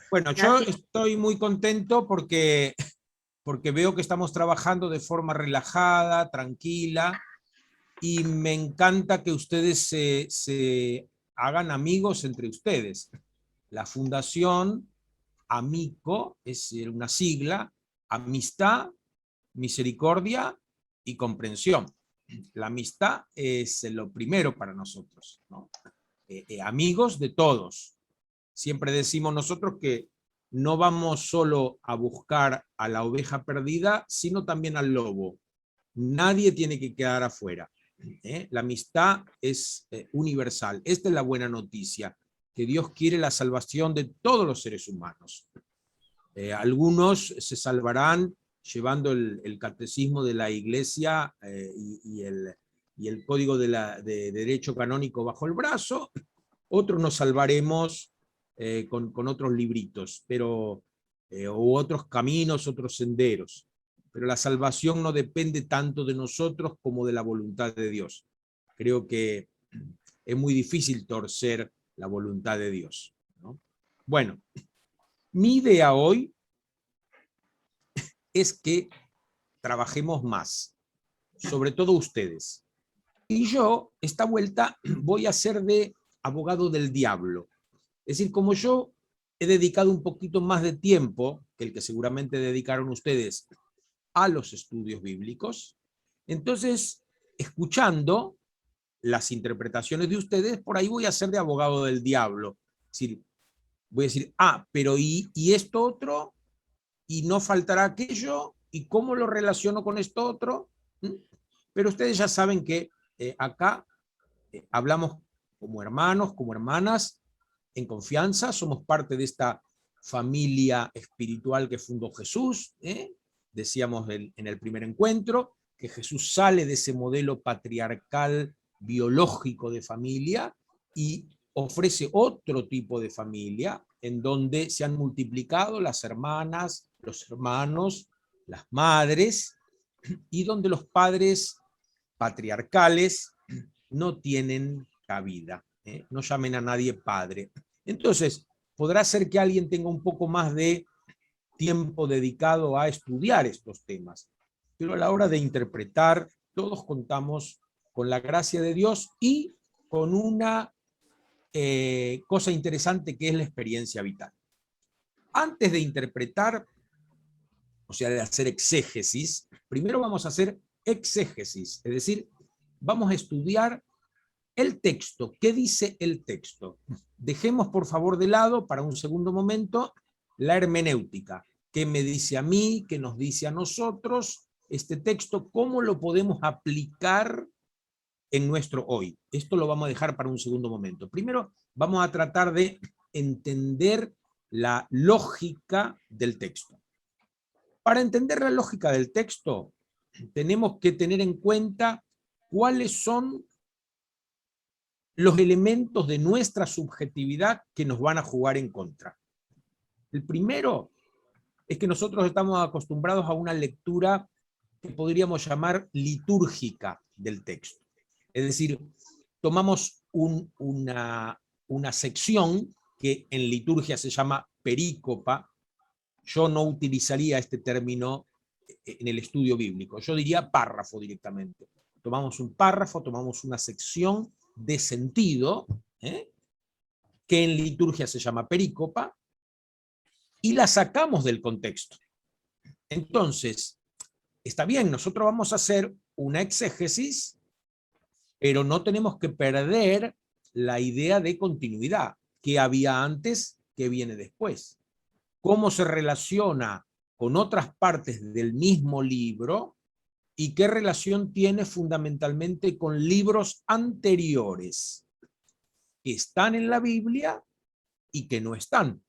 Bueno, yo estoy muy contento porque veo que estamos trabajando de forma relajada, tranquila, y me encanta que ustedes se hagan amigos entre ustedes. La Fundación Amico es una sigla: amistad, misericordia y comprensión. La amistad es lo primero para nosotros, ¿no? Amigos de todos. Siempre decimos nosotros que no vamos solo a buscar a la oveja perdida, sino también al lobo. Nadie tiene que quedar afuera. La amistad es universal. Esta es la buena noticia, que Dios quiere la salvación de todos los seres humanos. Algunos se salvarán llevando el catecismo de la Iglesia y el código de derecho canónico bajo el brazo. Otros nos salvaremos con otros libritos, o otros caminos, otros senderos. Pero la salvación no depende tanto de nosotros como de la voluntad de Dios. Creo que es muy difícil torcer la voluntad de Dios, ¿no? Bueno, mi idea hoy es que trabajemos más, sobre todo ustedes. Y yo, esta vuelta, voy a ser de abogado del diablo. Es decir, como yo he dedicado un poquito más de tiempo que el que seguramente dedicaron ustedes a los estudios bíblicos, entonces, escuchando las interpretaciones de ustedes, por ahí voy a ser de abogado del diablo. Es decir, voy a decir, pero ¿y esto otro? ¿Y no faltará aquello? ¿Y cómo lo relaciono con esto otro? ¿Mm? Pero ustedes ya saben que acá hablamos como hermanos, como hermanas, en confianza, somos parte de esta familia espiritual que fundó Jesús. Decíamos en el primer encuentro que Jesús sale de ese modelo patriarcal biológico de familia y ofrece otro tipo de familia en donde se han multiplicado las hermanas, los hermanos, las madres, y donde los padres patriarcales no tienen cabida. No llamen a nadie padre. Entonces, podrá ser que alguien tenga un poco más de tiempo dedicado a estudiar estos temas, pero a la hora de interpretar, todos contamos con la gracia de Dios y con una cosa interesante que es la experiencia vital. Antes de interpretar, o sea, de hacer exégesis, primero vamos a hacer exégesis, es decir, vamos a estudiar el texto. ¿Qué dice el texto? Dejemos por favor de lado para un segundo momento la hermenéutica. ¿Qué me dice a mí? ¿Qué nos dice a nosotros este texto? ¿Cómo lo podemos aplicar en nuestro hoy? Esto lo vamos a dejar para un segundo momento. Primero vamos a tratar de entender la lógica del texto. Para entender la lógica del texto, tenemos que tener en cuenta cuáles son los elementos de nuestra subjetividad que nos van a jugar en contra. El primero es que nosotros estamos acostumbrados a una lectura que podríamos llamar litúrgica del texto. Es decir, tomamos una sección que en liturgia se llama perícopa. Yo no utilizaría este término en el estudio bíblico, yo diría párrafo directamente. Tomamos un párrafo, tomamos una sección de sentido, que en liturgia se llama perícopa, y la sacamos del contexto. Entonces, está bien, nosotros vamos a hacer una exégesis, pero no tenemos que perder la idea de continuidad. ¿Qué había antes? ¿Qué viene después? ¿Cómo se relaciona con otras partes del mismo libro? ¿Y qué relación tiene fundamentalmente con libros anteriores que están en la Biblia y que no están?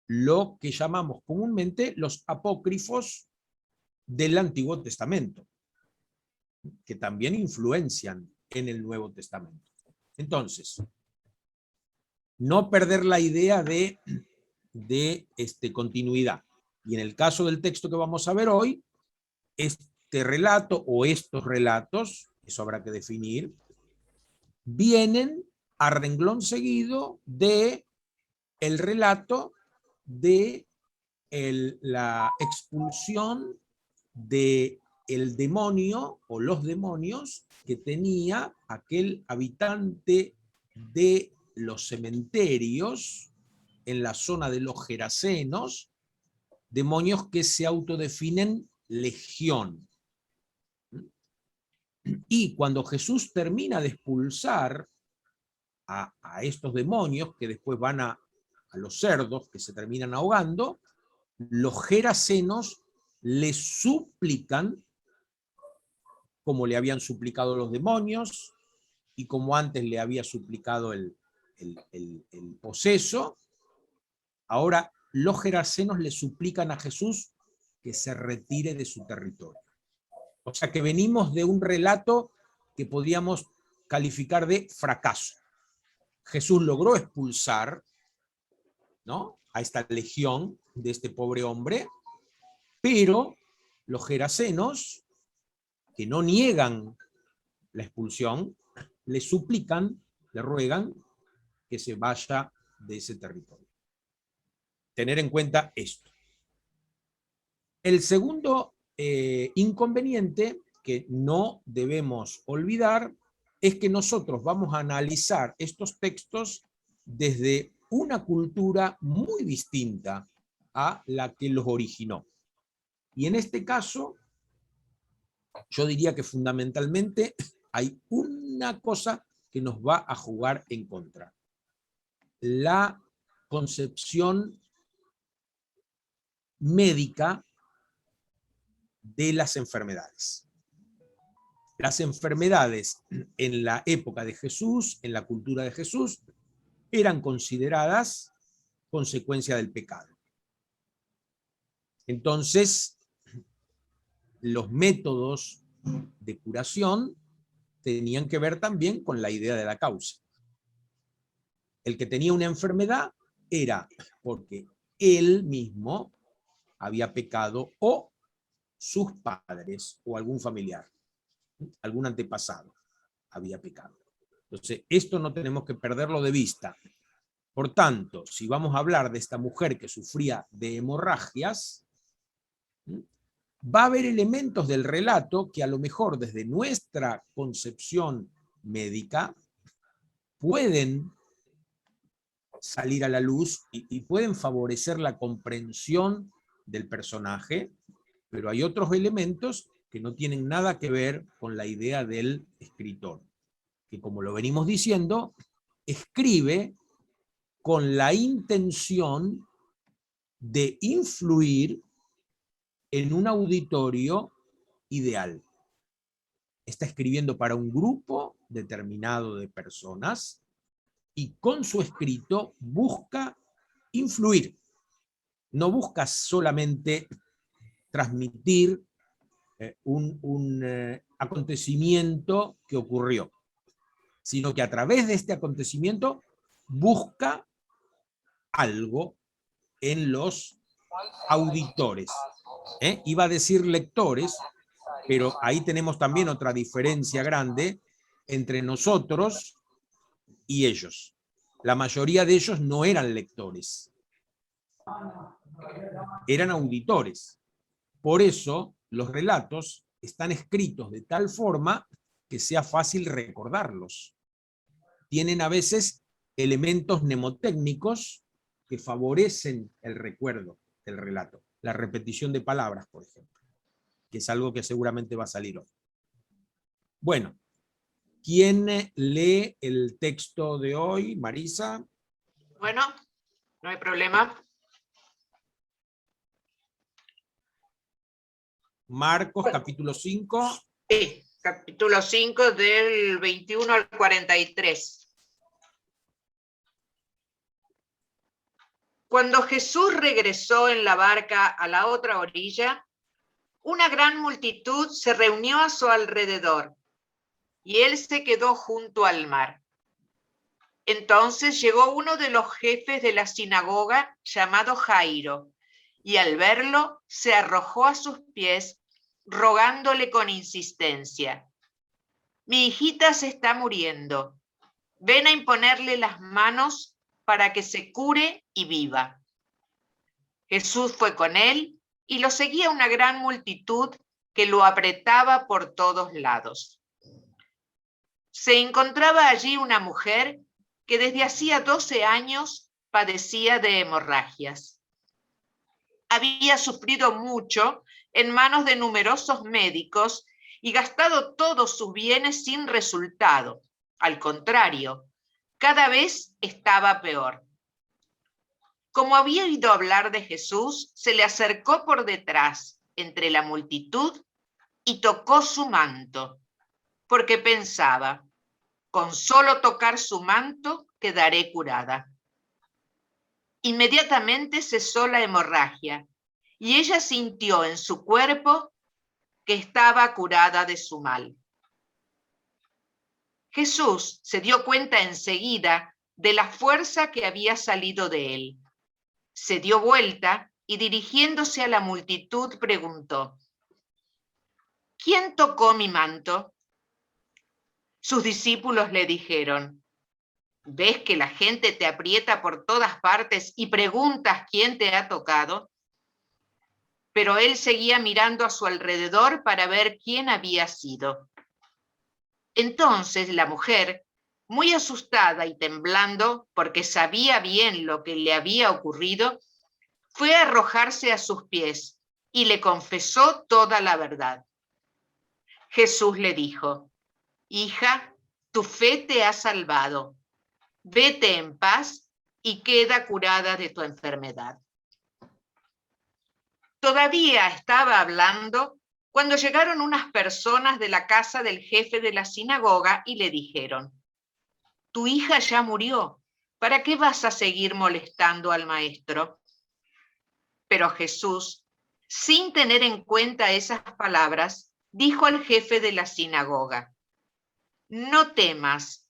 Lo que llamamos comúnmente los apócrifos del Antiguo Testamento, que también influencian en el Nuevo Testamento. Entonces, no perder la idea de continuidad. Y en el caso del texto que vamos a ver hoy, este relato o estos relatos, eso habrá que definir, vienen a renglón seguido de el relato de la expulsión del demonio o los demonios que tenía aquel habitante de los cementerios en la zona de los Gerasenos, demonios que se autodefinen legión. Y cuando Jesús termina de expulsar a estos demonios, que después van a los cerdos, que se terminan ahogando, los Gerasenos le suplican, como le habían suplicado los demonios, y como antes le había suplicado el poseso, ahora los Gerasenos le suplican a Jesús que se retire de su territorio. O sea que venimos de un relato que podríamos calificar de fracaso. Jesús logró expulsar, ¿no?, a esta legión de este pobre hombre, pero los Gerasenos, que no niegan la expulsión, le suplican, le ruegan que se vaya de ese territorio. Tener en cuenta esto. El segundo inconveniente que no debemos olvidar es que nosotros vamos a analizar estos textos desde una cultura muy distinta a la que los originó. Y en este caso, yo diría que fundamentalmente hay una cosa que nos va a jugar en contra: la concepción médica de las enfermedades. Las enfermedades en la época de Jesús, en la cultura de Jesús, eran consideradas consecuencia del pecado. Entonces, los métodos de curación tenían que ver también con la idea de la causa. El que tenía una enfermedad era porque él mismo había pecado, o sus padres, o algún familiar, algún antepasado había pecado. Entonces, esto no tenemos que perderlo de vista. Por tanto, si vamos a hablar de esta mujer que sufría de hemorragias, va a haber elementos del relato que a lo mejor desde nuestra concepción médica pueden salir a la luz y pueden favorecer la comprensión del personaje, pero hay otros elementos que no tienen nada que ver con la idea del escritor, que, como lo venimos diciendo, escribe con la intención de influir en un auditorio ideal. Está escribiendo para un grupo determinado de personas y con su escrito busca influir. No busca solamente transmitir un acontecimiento que ocurrió, sino que a través de este acontecimiento busca algo en los auditores. Iba a decir lectores, pero ahí tenemos también otra diferencia grande entre nosotros y ellos. La mayoría de ellos no eran lectores, eran auditores. Por eso los relatos están escritos de tal forma que sea fácil recordarlos. Tienen a veces elementos mnemotécnicos que favorecen el recuerdo del relato. La repetición de palabras, por ejemplo, que es algo que seguramente va a salir hoy. Bueno, ¿quién lee el texto de hoy? Marisa. Bueno, no hay problema. Marcos, capítulo 5. Sí, capítulo 5 del 21 al 43. Cuando Jesús regresó en la barca a la otra orilla, una gran multitud se reunió a su alrededor, y él se quedó junto al mar. Entonces llegó uno de los jefes de la sinagoga, llamado Jairo, y al verlo se arrojó a sus pies, rogándole con insistencia: mi hijita se está muriendo. Ven a imponerle las manos para que se cure y viva. Jesús fue con él y lo seguía una gran multitud que lo apretaba por todos lados. Se encontraba allí una mujer que desde hacía 12 años padecía de hemorragias. Había sufrido mucho en manos de numerosos médicos y gastado todos sus bienes sin resultado. Al contrario, cada vez estaba peor. Como había oído hablar de Jesús, se le acercó por detrás, entre la multitud, y tocó su manto, porque pensaba, con solo tocar su manto quedaré curada. Inmediatamente cesó la hemorragia, y ella sintió en su cuerpo que estaba curada de su mal. Jesús se dio cuenta enseguida de la fuerza que había salido de él. Se dio vuelta y dirigiéndose a la multitud preguntó: ¿Quién tocó mi manto? Sus discípulos le dijeron: ¿ves que la gente te aprieta por todas partes y preguntas quién te ha tocado? Pero él seguía mirando a su alrededor para ver quién había sido. Entonces la mujer, muy asustada y temblando, porque sabía bien lo que le había ocurrido, fue a arrojarse a sus pies y le confesó toda la verdad. Jesús le dijo: hija, tu fe te ha salvado. Vete en paz y queda curada de tu enfermedad. Todavía estaba hablando cuando llegaron unas personas de la casa del jefe de la sinagoga y le dijeron: tu hija ya murió, ¿para qué vas a seguir molestando al maestro? Pero Jesús, sin tener en cuenta esas palabras, dijo al jefe de la sinagoga: no temas,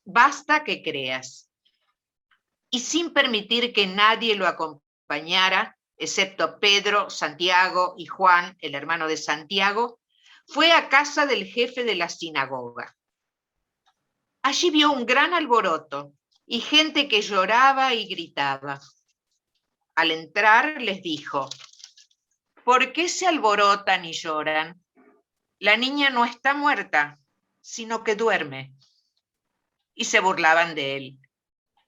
basta que creas. Y sin permitir que nadie lo acompañara, excepto Pedro, Santiago y Juan, el hermano de Santiago, fue a casa del jefe de la sinagoga. Allí vio un gran alboroto y gente que lloraba y gritaba. Al entrar les dijo: ¿por qué se alborotan y lloran? La niña no está muerta, sino que duerme. Y se burlaban de él.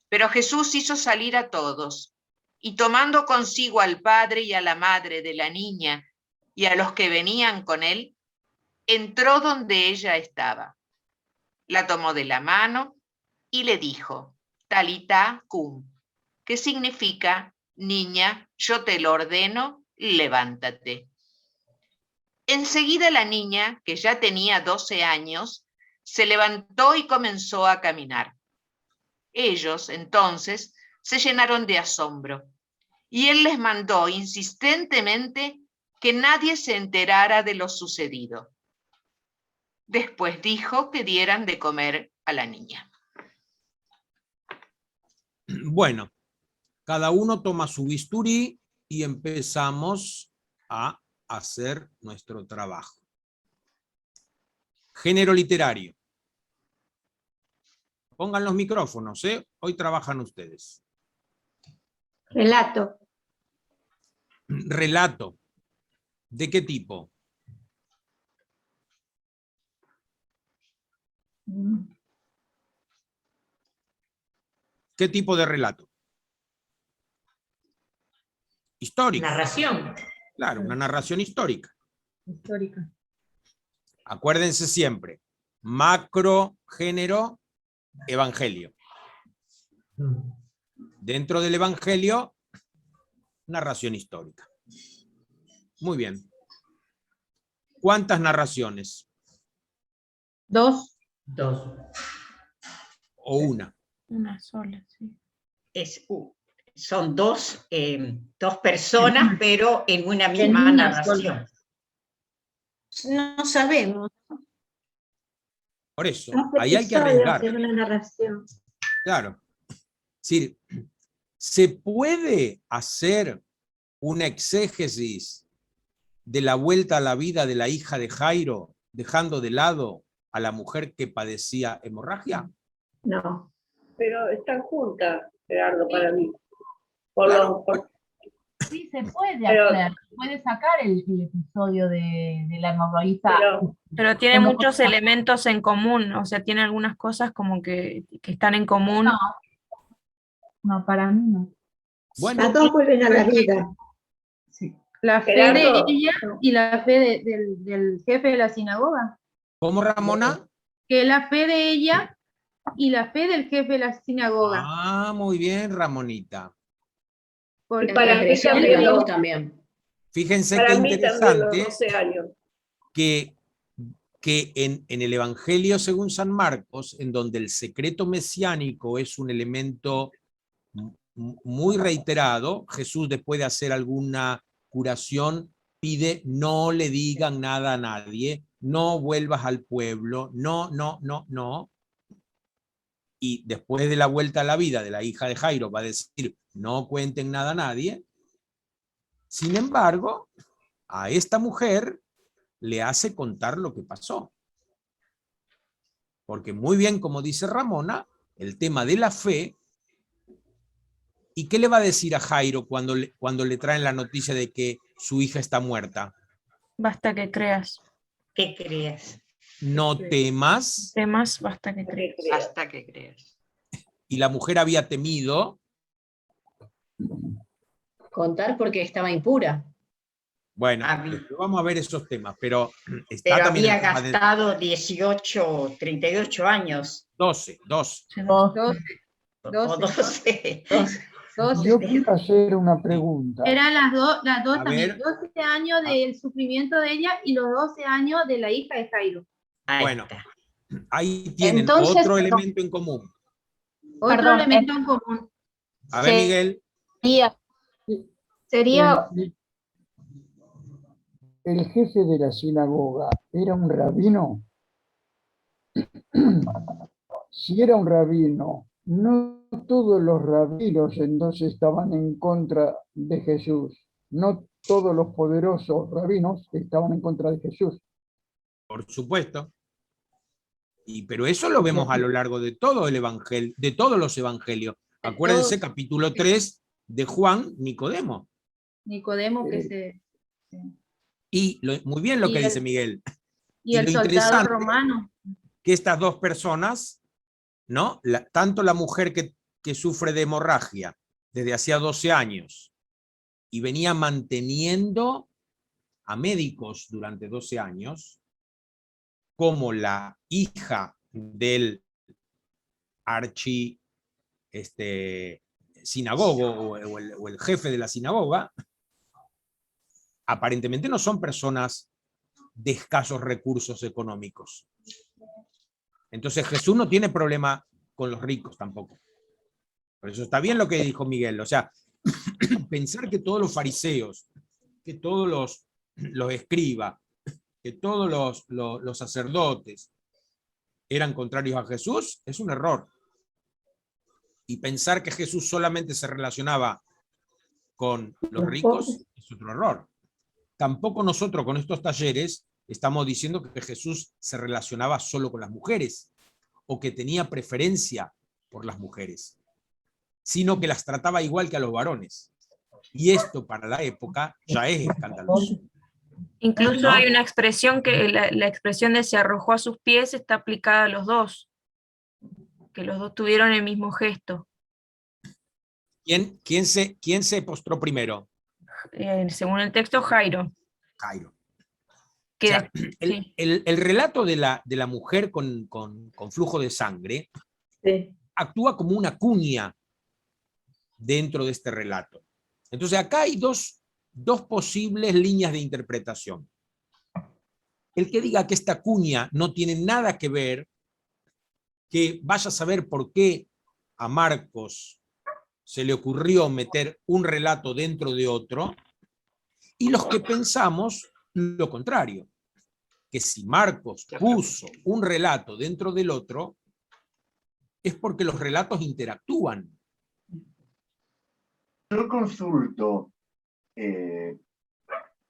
Pero Jesús hizo salir a todos, y tomando consigo al padre y a la madre de la niña y a los que venían con él, entró donde ella estaba. La tomó de la mano y le dijo: Talita cum, que significa: niña, yo te lo ordeno, levántate. Enseguida la niña, que ya tenía 12 años, se levantó y comenzó a caminar. Ellos, entonces, se llenaron de asombro, y él les mandó insistentemente que nadie se enterara de lo sucedido. Después dijo que dieran de comer a la niña. Bueno, cada uno toma su bisturí y empezamos a hacer nuestro trabajo. Género literario. Pongan los micrófonos, ¿eh? Hoy trabajan ustedes. Relato. Relato. ¿De qué tipo? ¿Qué tipo de relato? Histórico. Narración. Claro, una narración histórica. Histórica. Acuérdense siempre, macro género, evangelio. Dentro del evangelio, narración histórica. Muy bien. ¿Cuántas narraciones? 2. ¿O una? Una sola, sí. Son dos personas, pero en una misma narración. No sabemos. Por eso, ahí hay que arriesgar. Una narración. Claro. Es decir, ¿se puede hacer una exégesis de la vuelta a la vida de la hija de Jairo, dejando de lado a la mujer que padecía hemorragia? No. Pero están juntas. Gerardo, para mí. Por Claro. Sí, se puede Pero- hacer, se puede sacar el episodio de la hemorroísta. Pero tiene Como muchos cosa- elementos en común, o sea, tiene algunas cosas como que están en común. No, no, para mí no. Bueno, Las dos vuelven a la vida. La fe Gerardo. de ella y la fe del jefe de la sinagoga. ¿cómo, Ramona? Que la fe de ella y la fe del jefe de la sinagoga. Ah, muy bien, Ramonita. Porque Y para mí él también dijo- lo- también. Fíjense Para qué mí también interesante los 12 años. que en el Evangelio según San Marcos, en donde el secreto mesiánico es un elemento muy reiterado, Jesús, después de hacer alguna curación, pide: no le digan nada a nadie, no vuelvas al pueblo, no. Y después de la vuelta a la vida de la hija de Jairo va a decir: no cuenten nada a nadie. Sin embargo, a esta mujer le hace contar lo que pasó. Porque muy bien, como dice Ramona, el tema de la fe. ¿Y qué le va a decir a Jairo cuando le traen la noticia de que su hija está muerta? Basta que creas. ¿Qué crees? No temas. Temas, basta que creas. Hasta que creas. Y la mujer había temido. Contar porque estaba impura. Bueno, Había. después vamos a ver esos temas, pero está Pero también había el tema de gastado 18, 38 años. 12. Dos, O 12, 12. 12. Yo quiero hacer una pregunta. Eran las dos A también. ver. 12 años del sufrimiento de ella y los 12 años de la hija de Jairo. Ahí Bueno. está. Ahí tienen Entonces, otro perdón. elemento en común. Otro Perdón, elemento en común. A ver, Sí. Miguel. Sería El jefe de la sinagoga era un rabino. Si era un rabino, no todos los rabinos entonces estaban en contra de Jesús. No todos los poderosos rabinos estaban en contra de Jesús. Por supuesto. Pero eso lo vemos a lo largo de todo el evangelio, de todos los evangelios. Acuérdense, todos. capítulo 3 de Juan, Nicodemo. Nicodemo que se... Y muy bien lo Y que el- dice Miguel, Y Y el lo soldado interesante- romano. que estas dos personas, ¿no? Tanto la mujer que sufre de hemorragia desde hacía 12 años y venía manteniendo a médicos durante 12 años, como la hija del sinagogo o el jefe de la sinagoga, aparentemente no son personas de escasos recursos económicos. Entonces Jesús no tiene problema con los ricos tampoco. Por eso está bien lo que dijo Miguel. O sea, pensar que todos los fariseos, que todos los escribas, que todos los sacerdotes eran contrarios a Jesús es un error. Y pensar que Jesús solamente se relacionaba con los ricos es otro error. Tampoco nosotros con estos talleres estamos diciendo que Jesús se relacionaba solo con las mujeres o que tenía preferencia por las mujeres, sino que las trataba igual que a los varones. Y esto para la época ya es escandaloso. Incluso ¿No? hay una expresión que la expresión de se arrojó a sus pies está aplicada a los dos, que los dos tuvieron el mismo gesto. ¿Quién se postró primero? Según el texto, Jairo. Jairo. Que O sea, sí. el relato de la mujer con flujo de sangre Sí. actúa como una cuña dentro de este relato. Entonces acá hay dos posibles líneas de interpretación. El que diga que esta cuña no tiene nada que ver, que vaya a saber por qué a Marcos se le ocurrió meter un relato dentro de otro, y los que pensamos lo contrario, que si Marcos puso un relato dentro del otro, es porque los relatos interactúan. Yo consulto,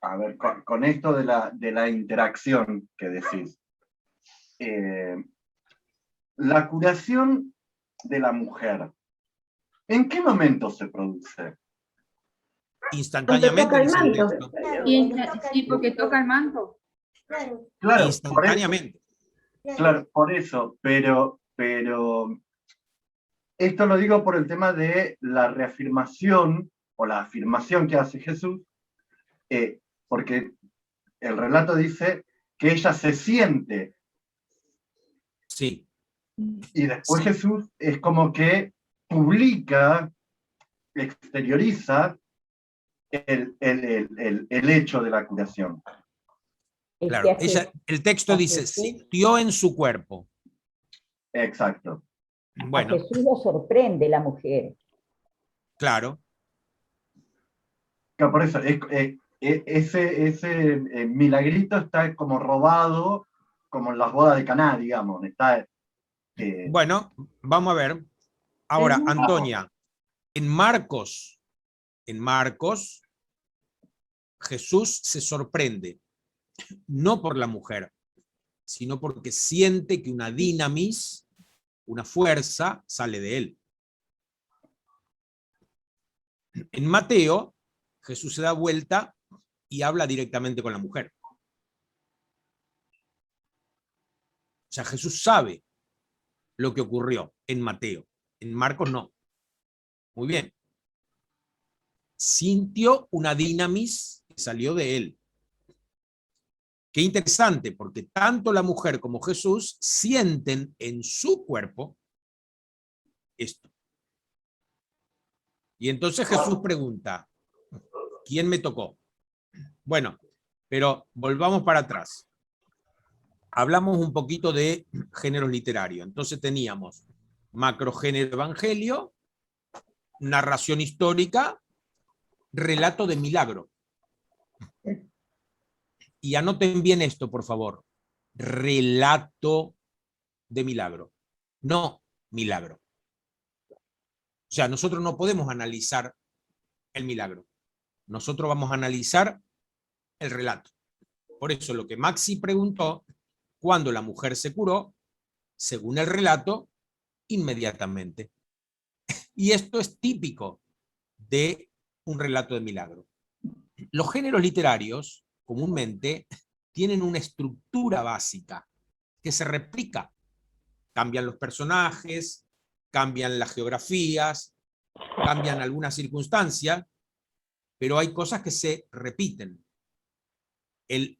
a ver, con esto de la interacción que decís. La curación de la mujer ¿En qué momento se produce? Instantáneamente, toca el dice el manto. texto. Sí, porque toca el manto. Claro, por eso, Instantáneamente. claro, por eso, pero esto lo digo por el tema de la reafirmación o la afirmación que hace Jesús, porque el relato dice que ella se siente, Sí. y después Sí. Jesús es como que publica, exterioriza el hecho de la curación. Es Claro, que ella, el texto a dice, Jesús- sintió en su cuerpo. Exacto. Bueno, a Jesús lo sorprende la mujer. claro, Claro, por eso, ese milagrito está como robado, como en las bodas de Caná, digamos. Está, bueno, vamos a ver. Ahora, Es muy- Antonia, en Marcos, Jesús se sorprende, no por la mujer, sino porque siente que una dinamis, una fuerza, sale de él. En Mateo, Jesús se da vuelta y habla directamente con la mujer. O sea, Jesús sabe lo que ocurrió en Mateo. En Marcos no. Muy bien. Sintió una dinamis que salió de él. Qué interesante, porque tanto la mujer como Jesús sienten en su cuerpo esto. Y entonces Jesús pregunta, ¿quién me tocó? Bueno, pero volvamos para atrás. Hablamos un poquito de géneros literarios. Entonces teníamos macrogénero evangelio, narración histórica, relato de milagro. Y anoten bien esto, por favor. Relato de milagro, no milagro. O sea, nosotros no podemos analizar el milagro. Nosotros vamos a analizar el relato. Por eso lo que Maxi preguntó, cuando la mujer se curó, según el relato, inmediatamente. Y esto es típico de un relato de milagro. Los géneros literarios, comúnmente, tienen una estructura básica que se replica. Cambian los personajes, cambian las geografías, cambian algunas circunstancias, pero hay cosas que se repiten. El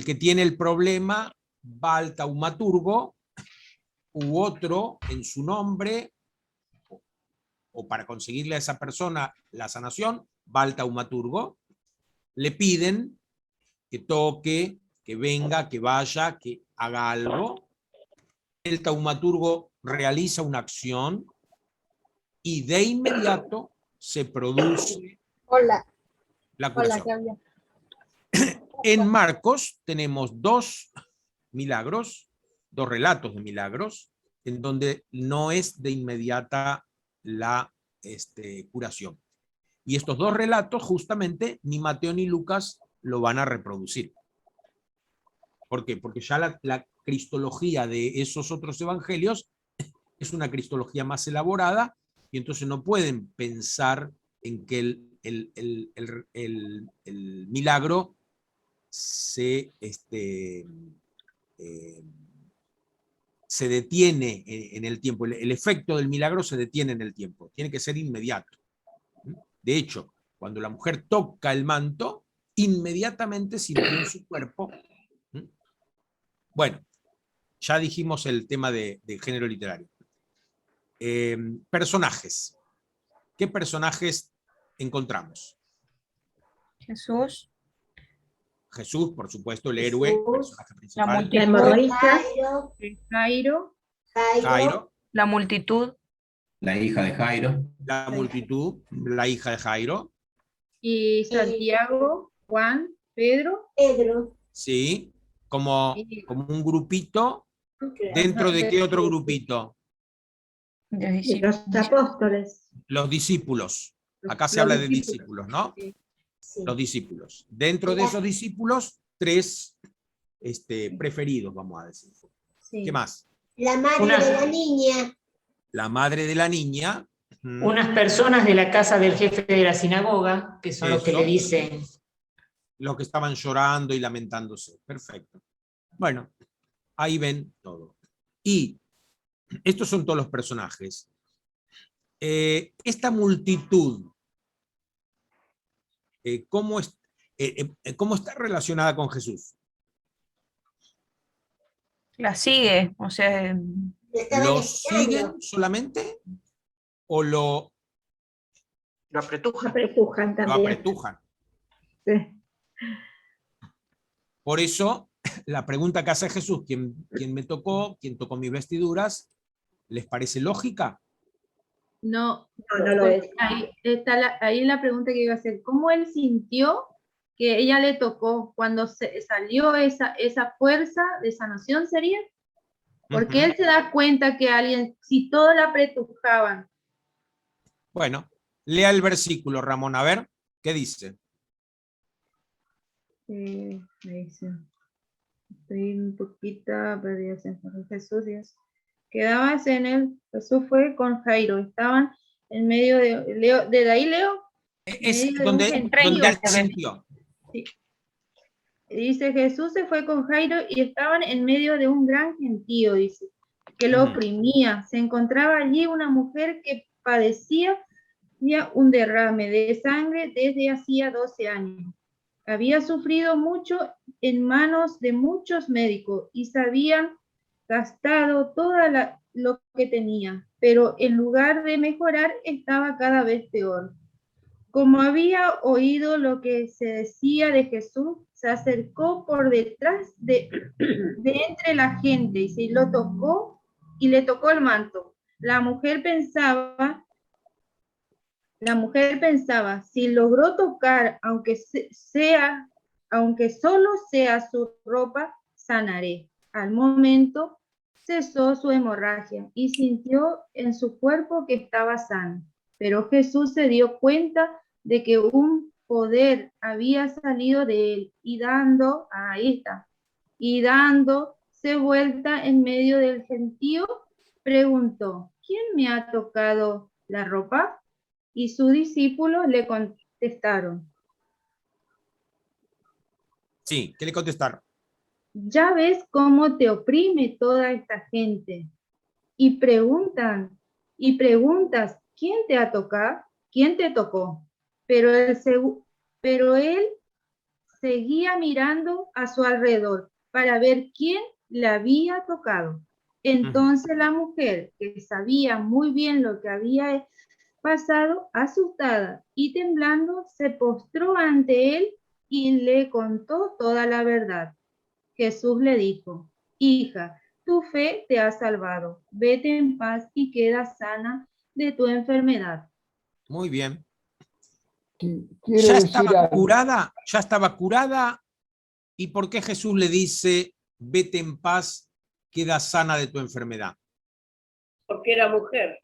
que tiene el problema va al taumaturgo, u otro en su nombre, o para conseguirle a esa persona la sanación, va al taumaturgo, le piden que toque, que venga, que vaya, que haga algo. El taumaturgo realiza una acción y de inmediato se produce Hola, la curación. Claudia. En Marcos tenemos dos milagros, dos relatos de milagros, en donde no es de inmediata la curación. Y estos dos relatos justamente ni Mateo ni Lucas lo van a reproducir. ¿Por qué? Porque ya la cristología de esos otros evangelios es una cristología más elaborada y entonces no pueden pensar en que el milagro se detiene en el tiempo. El efecto del milagro se detiene en el tiempo. Tiene que ser inmediato. De hecho, cuando la mujer toca el manto, inmediatamente sintió en su cuerpo. Bueno, ya dijimos el tema de género literario. Personajes. ¿Qué personajes encontramos? Jesús, Jesús, por supuesto, el héroe, personaje principal. la La multitud, hemorroísta, Jairo, Jairo, la multitud, La hija de Jairo. la multitud, la hija de Jairo, y Santiago, Juan, Pedro. ¿sí? Como un grupito. ¿Dentro de qué otro grupito? los Y discípulos. los apóstoles. Los discípulos. Acá se Los habla de discípulos. discípulos, ¿no? Sí. Los discípulos. Dentro de esos discípulos, tres preferidos, vamos a decir. Sí. ¿Qué más? La madre Una- de la niña. La madre de la niña, Unas personas de la casa del jefe de la sinagoga, que son los que Eso. le dicen, Los que estaban llorando y lamentándose. Perfecto. Bueno, ahí ven todo. Y estos son todos los personajes. Esta multitud, ¿cómo está relacionada con Jesús? La sigue, o sea, ¿Lo siguen solamente o lo apretujan. Apretujan lo también. apretujan? Sí. Por eso, la pregunta que hace Jesús, ¿quién me tocó? ¿Quién tocó mis vestiduras? ¿Les parece lógica? No, No, no lo porque es. ahí está ahí la pregunta que iba a hacer. ¿Cómo él sintió que ella le tocó cuando salió esa fuerza de sanación sería? Porque Ujú. él se da cuenta que alguien, si todos la apretujaban, Bueno, lea el versículo, Ramón, a ver, ¿qué dice? ahí sí. Estoy un poquito perdida. Jesús, Dios. Quedabas en él. Jesús fue con Jairo. Estaban en medio de Leo. ¿De ahí Leo? Es Medio de un donde gentío. él sintió. Sí. Dice, Jesús se fue con Jairo y estaban en medio de un gran gentío, dice, que lo oprimía. Se encontraba allí una mujer que padecía un derrame de sangre desde hacía 12 años. Había sufrido mucho en manos de muchos médicos y se habían gastado lo que tenía, pero en lugar de mejorar estaba cada vez peor. Como había oído lo que se decía de Jesús, se acercó por detrás de entre la gente y se lo tocó y le tocó el manto. La mujer pensaba, si logró tocar, aunque solo sea su ropa, sanaré. Al momento cesó su hemorragia y sintió en su cuerpo que estaba sano. Pero Jesús se dio cuenta de que un poder había salido de él y dándose vuelta en medio del gentío, preguntó, ¿quién me ha tocado la ropa? Y sus discípulos le contestaron, Sí, ¿qué le contestaron? ya ves cómo te oprime toda esta gente. Y preguntas, ¿quién te ha tocado? ¿Quién te tocó? Pero él seguía mirando a su alrededor para ver quién le había tocado. Entonces la mujer, que sabía muy bien lo que había pasado, asustada y temblando, se postró ante él y le contó toda la verdad. Jesús le dijo, hija, tu fe te ha salvado, vete en paz y queda sana de tu enfermedad. Muy bien. Quiero Ya decir estaba algo. curada, ya estaba curada. ¿Y por qué Jesús le dice, vete en paz, queda sana de tu enfermedad? Porque era mujer.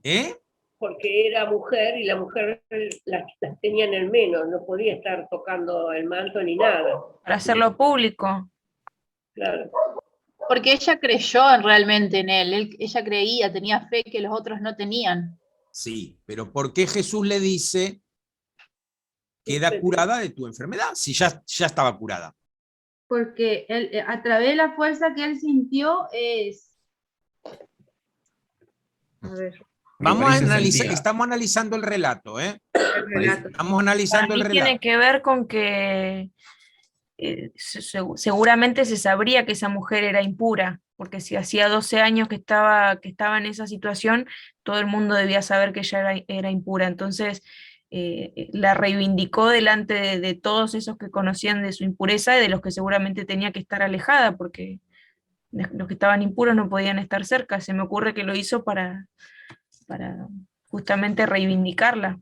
¿Eh? Porque era mujer y la mujer las tenían en menos, no podía estar tocando el manto ni nada. para hacerlo público. Claro. Porque ella creyó realmente en él, ella creía, tenía fe que los otros no tenían. Sí, pero ¿por qué Jesús le dice, queda curada de tu enfermedad? Si ya estaba curada. Porque él, a través de la fuerza que él sintió es... A ver, Vamos a parece analizar, sentía. estamos analizando el relato, ¿eh? el relato. Estamos analizando Para el mí tiene relato. que ver con que seguramente se sabría que esa mujer era impura, porque si hacía 12 años que estaba en esa situación, todo el mundo debía saber que ella era impura. Entonces la reivindicó delante de todos esos que conocían de su impureza y de los que seguramente tenía que estar alejada, porque los que estaban impuros no podían estar cerca. Se me ocurre que lo hizo para justamente reivindicarla.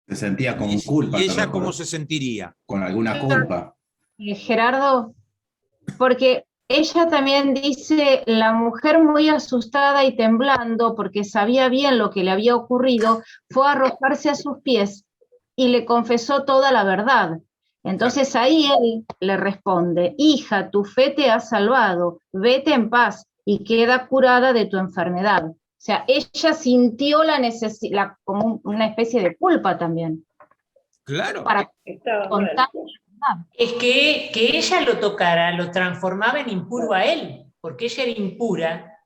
Se sentía con culpa. ¿Y ella tal vez, cómo se sentiría? con alguna culpa. Gerardo, porque ella también dice, la mujer muy asustada y temblando, porque sabía bien lo que le había ocurrido, fue a arrojarse a sus pies y le confesó toda la verdad. Entonces ahí él le responde, hija, tu fe te ha salvado, vete en paz y queda curada de tu enfermedad. sea, ella sintió la necesidad, como una especie de culpa también. Claro. Para Estaba contar. mal. Es que ella lo tocara lo transformaba en impuro a él, porque ella era impura,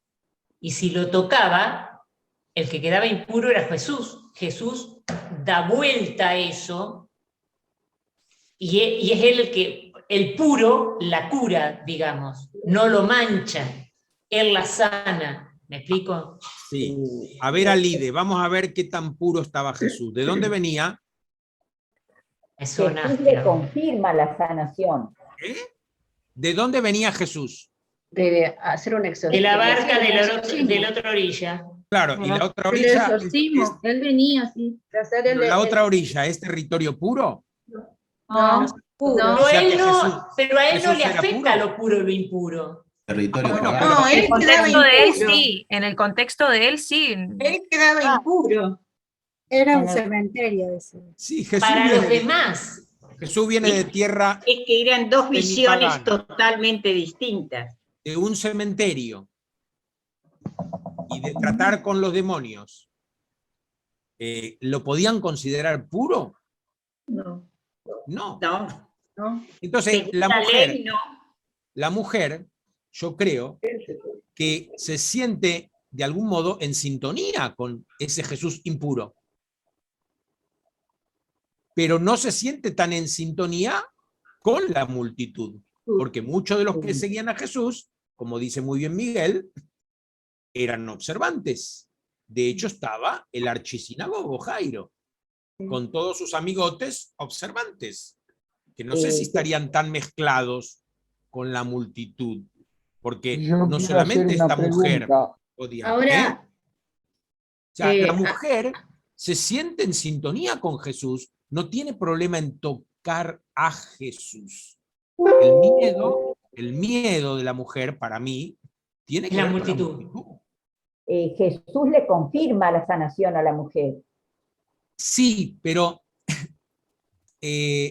y si lo tocaba, el que quedaba impuro era Jesús. Jesús da vuelta a eso, y es él el puro la cura, digamos, no lo mancha, él la sana. ¿Me explico? Sí. A ver, Alide, vamos a ver qué tan puro estaba Jesús. ¿De dónde venía? Jesús le confirma la sanación. ¿De dónde venía Jesús? De hacer un exorcismo. De la barca de la otra orilla. Claro, y la otra El orilla. exorcismo, él venía así, de hacer el... ¿La otra orilla es territorio puro? No, Pero, O sea que pero a él no Jesús le era afecta puro. lo puro y lo impuro. Territorio Bueno, pagano. No, En él el quedaba contexto de él impuro. sí, en el contexto de él sí. Él quedaba impuro. Era un cementerio ese. Sí, Jesús Para los viene de, demás. Jesús viene de tierra, Es que eran dos visiones semipagana, totalmente distintas. de un cementerio y de tratar con los demonios. ¿Lo podían considerar puro? No, No. No, no. Entonces, según la ley no. la mujer, yo creo que se siente de algún modo en sintonía con ese Jesús impuro. Pero no se siente tan en sintonía con la multitud, porque muchos de los que seguían a Jesús, como dice muy bien Miguel, eran observantes. De hecho, estaba el archisinagogo Jairo, con todos sus amigotes observantes, que no sé si estarían tan mezclados con la multitud, porque Yo no quiero solamente hacer una esta mujer pregunta. podía... Ahora, O sea, la mujer se siente en sintonía con Jesús, no tiene problema en tocar a Jesús. El miedo de la mujer, para mí, tiene que La ver con la multitud. multitud. Jesús le confirma la sanación a la mujer. Sí, pero,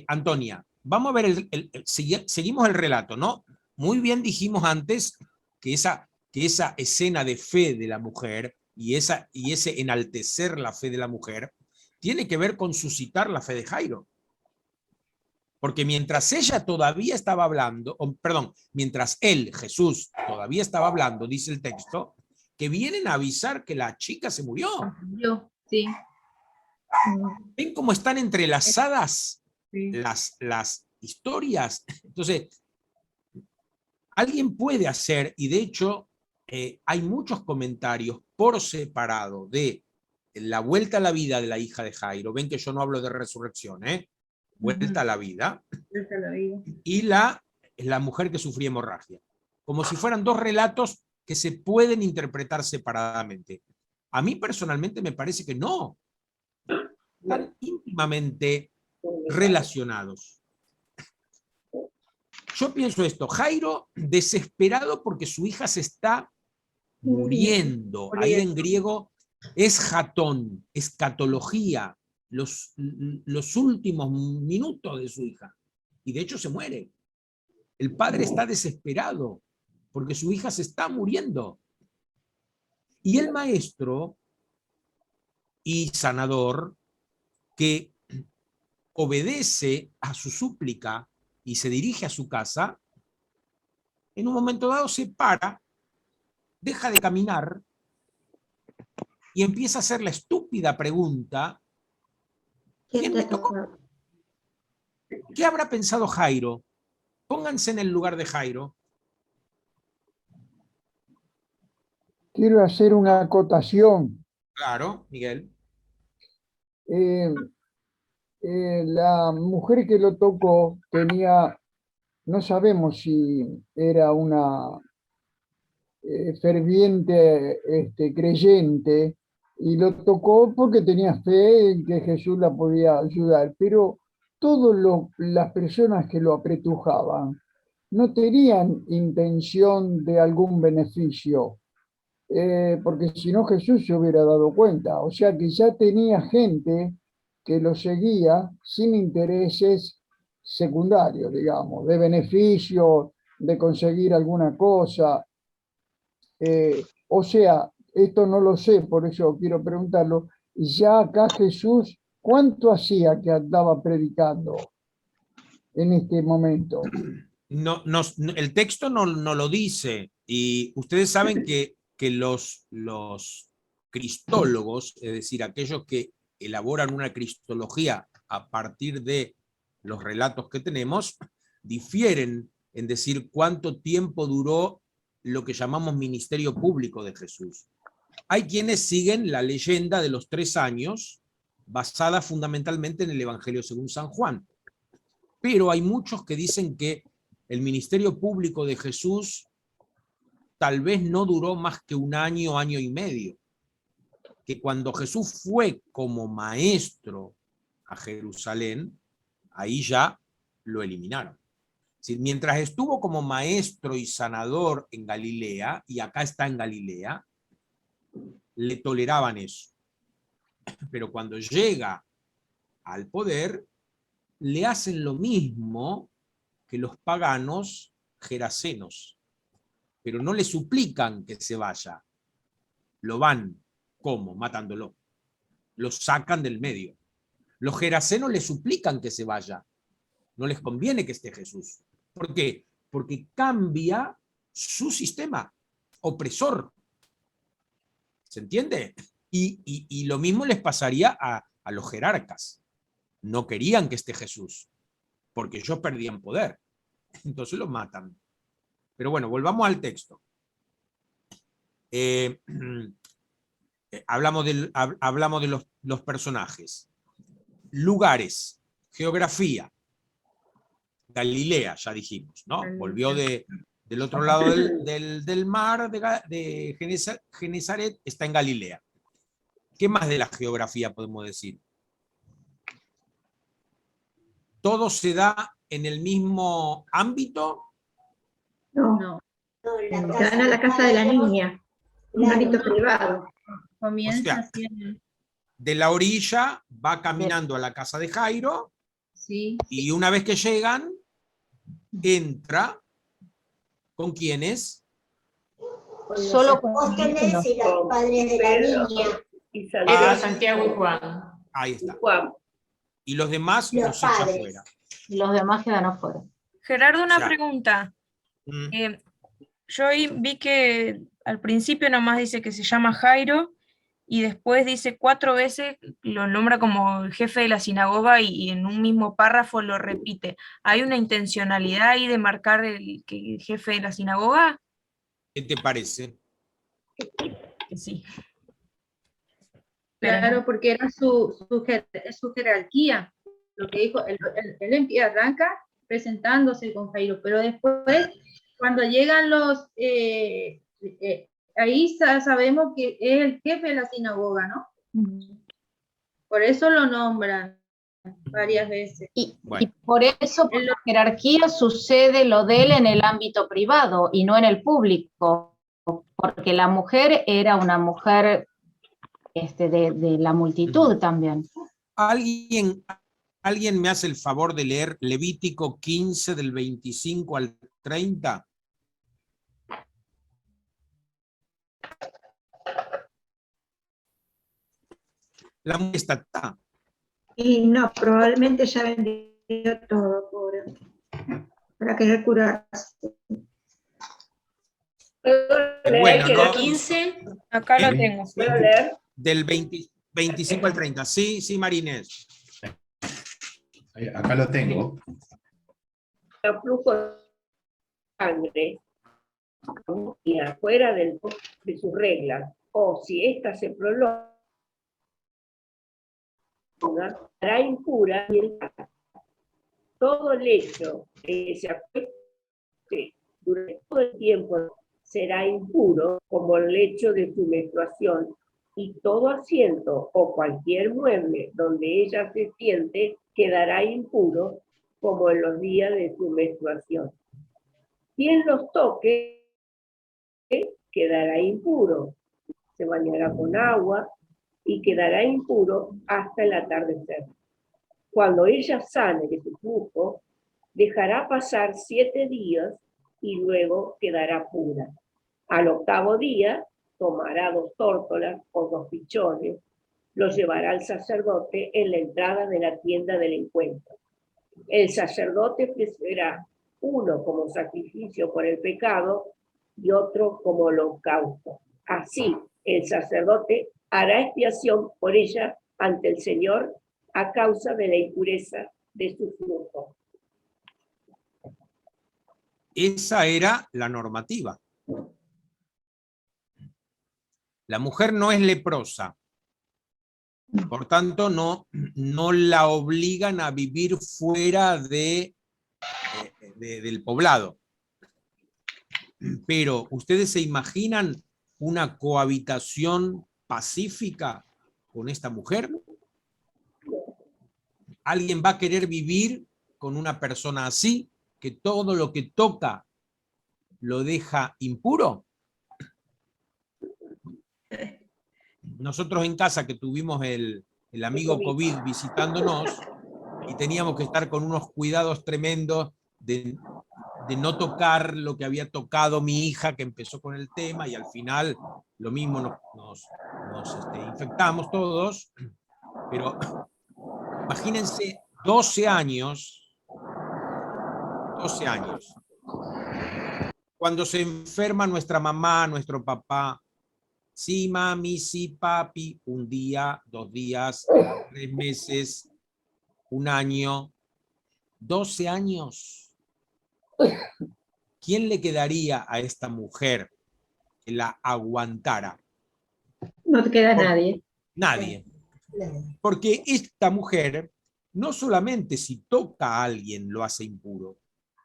Antonia, vamos a ver, seguimos el relato, ¿no? Muy bien dijimos antes que esa escena de fe de la mujer y ese enaltecer la fe de la mujer tiene que ver con suscitar la fe de Jairo. Porque mientras ella todavía estaba hablando, mientras él, Jesús, todavía estaba hablando, dice el texto, que vienen a avisar que la chica se murió. yo, sí. ¿Ven cómo están entrelazadas las historias? Entonces, alguien puede hacer, y de hecho hay muchos comentarios por separado de la vuelta a la vida de la hija de Jairo. Ven que yo no hablo de resurrección, vuelta a la vida. Vuelta a la vida. Y la mujer que sufría hemorragia. Como si fueran dos relatos que se pueden interpretar separadamente. A mí personalmente me parece que no. Están íntimamente relacionados. Yo pienso esto, Jairo desesperado porque su hija se está muriendo. Ahí en griego es jatón, escatología, los últimos minutos de su hija. Y de hecho se muere. El padre está desesperado porque su hija se está muriendo. Y el maestro y sanador, que obedece a su súplica y se dirige a su casa, en un momento dado se para, deja de caminar y empieza a hacer la estúpida pregunta: ¿quién me tocó? ¿Qué habrá pensado Jairo? Pónganse en el lugar de Jairo. Quiero hacer una acotación. Claro, Miguel. La mujer que lo tocó tenía, no sabemos si era una ferviente creyente, y lo tocó porque tenía fe en que Jesús la podía ayudar, pero todas las personas que lo apretujaban no tenían intención de algún beneficio, porque si no Jesús se hubiera dado cuenta. O sea que ya tenía gente que lo seguía sin intereses secundarios, digamos, de beneficio, de conseguir alguna cosa. O sea, esto no lo sé, por eso quiero preguntarlo. Ya acá Jesús, ¿cuánto hacía que andaba predicando en este momento? El texto no lo dice, y ustedes saben que los cristólogos, es decir, aquellos que elaboran una cristología a partir de los relatos que tenemos, difieren en decir cuánto tiempo duró lo que llamamos ministerio público de Jesús. Hay quienes siguen la leyenda de los 3 años, basada fundamentalmente en el Evangelio según San Juan. Pero hay muchos que dicen que el ministerio público de Jesús tal vez no duró más que 1 año, año y medio. Que cuando Jesús fue como maestro a Jerusalén, ahí ya lo eliminaron. Es decir, mientras estuvo como maestro y sanador en Galilea, y acá está en Galilea, le toleraban eso. Pero cuando llega al poder, le hacen lo mismo que los paganos gerasenos, pero no le suplican que se vaya. Lo van, ¿cómo? Matándolo. Lo sacan del medio. Los gerasenos le suplican que se vaya. No les conviene que esté Jesús. ¿Por qué? Porque cambia su sistema opresor. ¿Se entiende? Y lo mismo les pasaría a los jerarcas. No querían que esté Jesús, porque ellos perdían poder. Entonces los matan. Pero bueno, volvamos al texto. Hablamos de los personajes. Lugares, geografía. Galilea, ya dijimos, ¿no? Volvió del otro lado del mar, de Genesaret, está en Galilea. ¿Qué más de la geografía podemos decir? ¿Todo se da en el mismo ámbito? No. Van a la casa de la niña, un ámbito privado. Comienza O sea, así en de la orilla va caminando a la casa de Jairo, sí. Y una vez que llegan, entra ¿con quiénes? Solo con Vos tenés y los padres de la niña. Y Pedro, Santiago y Juan. Ahí está. Juan. Y los demás Los los echa padres. afuera. los demás quedan afuera. Gerardo, una Ya. pregunta. Mm. Yo ahí vi que al principio nomás dice que se llama Jairo y después dice 4 veces, lo nombra como el jefe de la sinagoga y en un mismo párrafo lo repite. ¿Hay una intencionalidad ahí de marcar el jefe de la sinagoga? ¿Qué te parece? Que sí. Claro, porque era su jerarquía. Lo que dijo, él arranca presentándose con Jairo, pero después, cuando llegan los, ahí sabemos que es el jefe de la sinagoga, ¿no? Por eso lo nombran varias veces. Y Bueno. por eso, por la jerarquía, sucede lo de él en el ámbito privado y no en el público, porque la mujer era una mujer de la multitud también. ¿Alguien me hace el favor de leer Levítico 15 del 25 al 30? La mujer está. Y no, probablemente ya vendió todo, pobre, para querer curarse. Bueno, ¿no? 15. Acá lo tengo. ¿Puedo leer? Del 25 al 30. Sí, sí, Marinés. Acá lo tengo. El flujo de sangre y afuera de sus reglas, o si ésta se prolonga, será impura mientras todo lecho que se acueste durante todo el tiempo será impuro como el lecho de su menstruación, y todo asiento o cualquier mueble donde ella se siente quedará impuro como en los días de su menstruación. Quien los toque quedará impuro, se bañará con agua y quedará impuro hasta el atardecer. Cuando ella sane de su flujo, dejará pasar 7 días y luego quedará pura. Al 8º día tomará 2 tórtolas o 2 pichones, los llevará al sacerdote en la entrada de la tienda del encuentro. El sacerdote ofrecerá uno como sacrificio por el pecado y otro como holocausto. Así, el sacerdote hará expiación por ella ante el Señor a causa de la impureza de su flujo. Esa era la normativa. La mujer no es leprosa, por tanto no la obligan a vivir fuera del poblado. Pero, ¿ustedes se imaginan una cohabitación pacífica con esta mujer? ¿Alguien va a querer vivir con una persona así, que todo lo que toca lo deja impuro? Nosotros en casa, que tuvimos el amigo COVID visitándonos, y teníamos que estar con unos cuidados tremendos de no tocar lo que había tocado mi hija, que empezó con el tema, y al final lo mismo nos infectamos todos. Pero imagínense 12 años, cuando se enferma nuestra mamá, nuestro papá, sí mami, sí papi, un día, 2 días, 3 meses, 1 año, 12 años. ¿Quién le quedaría a esta mujer que la aguantara? No te queda nadie. Nadie. Porque esta mujer, no solamente si toca a alguien lo hace impuro,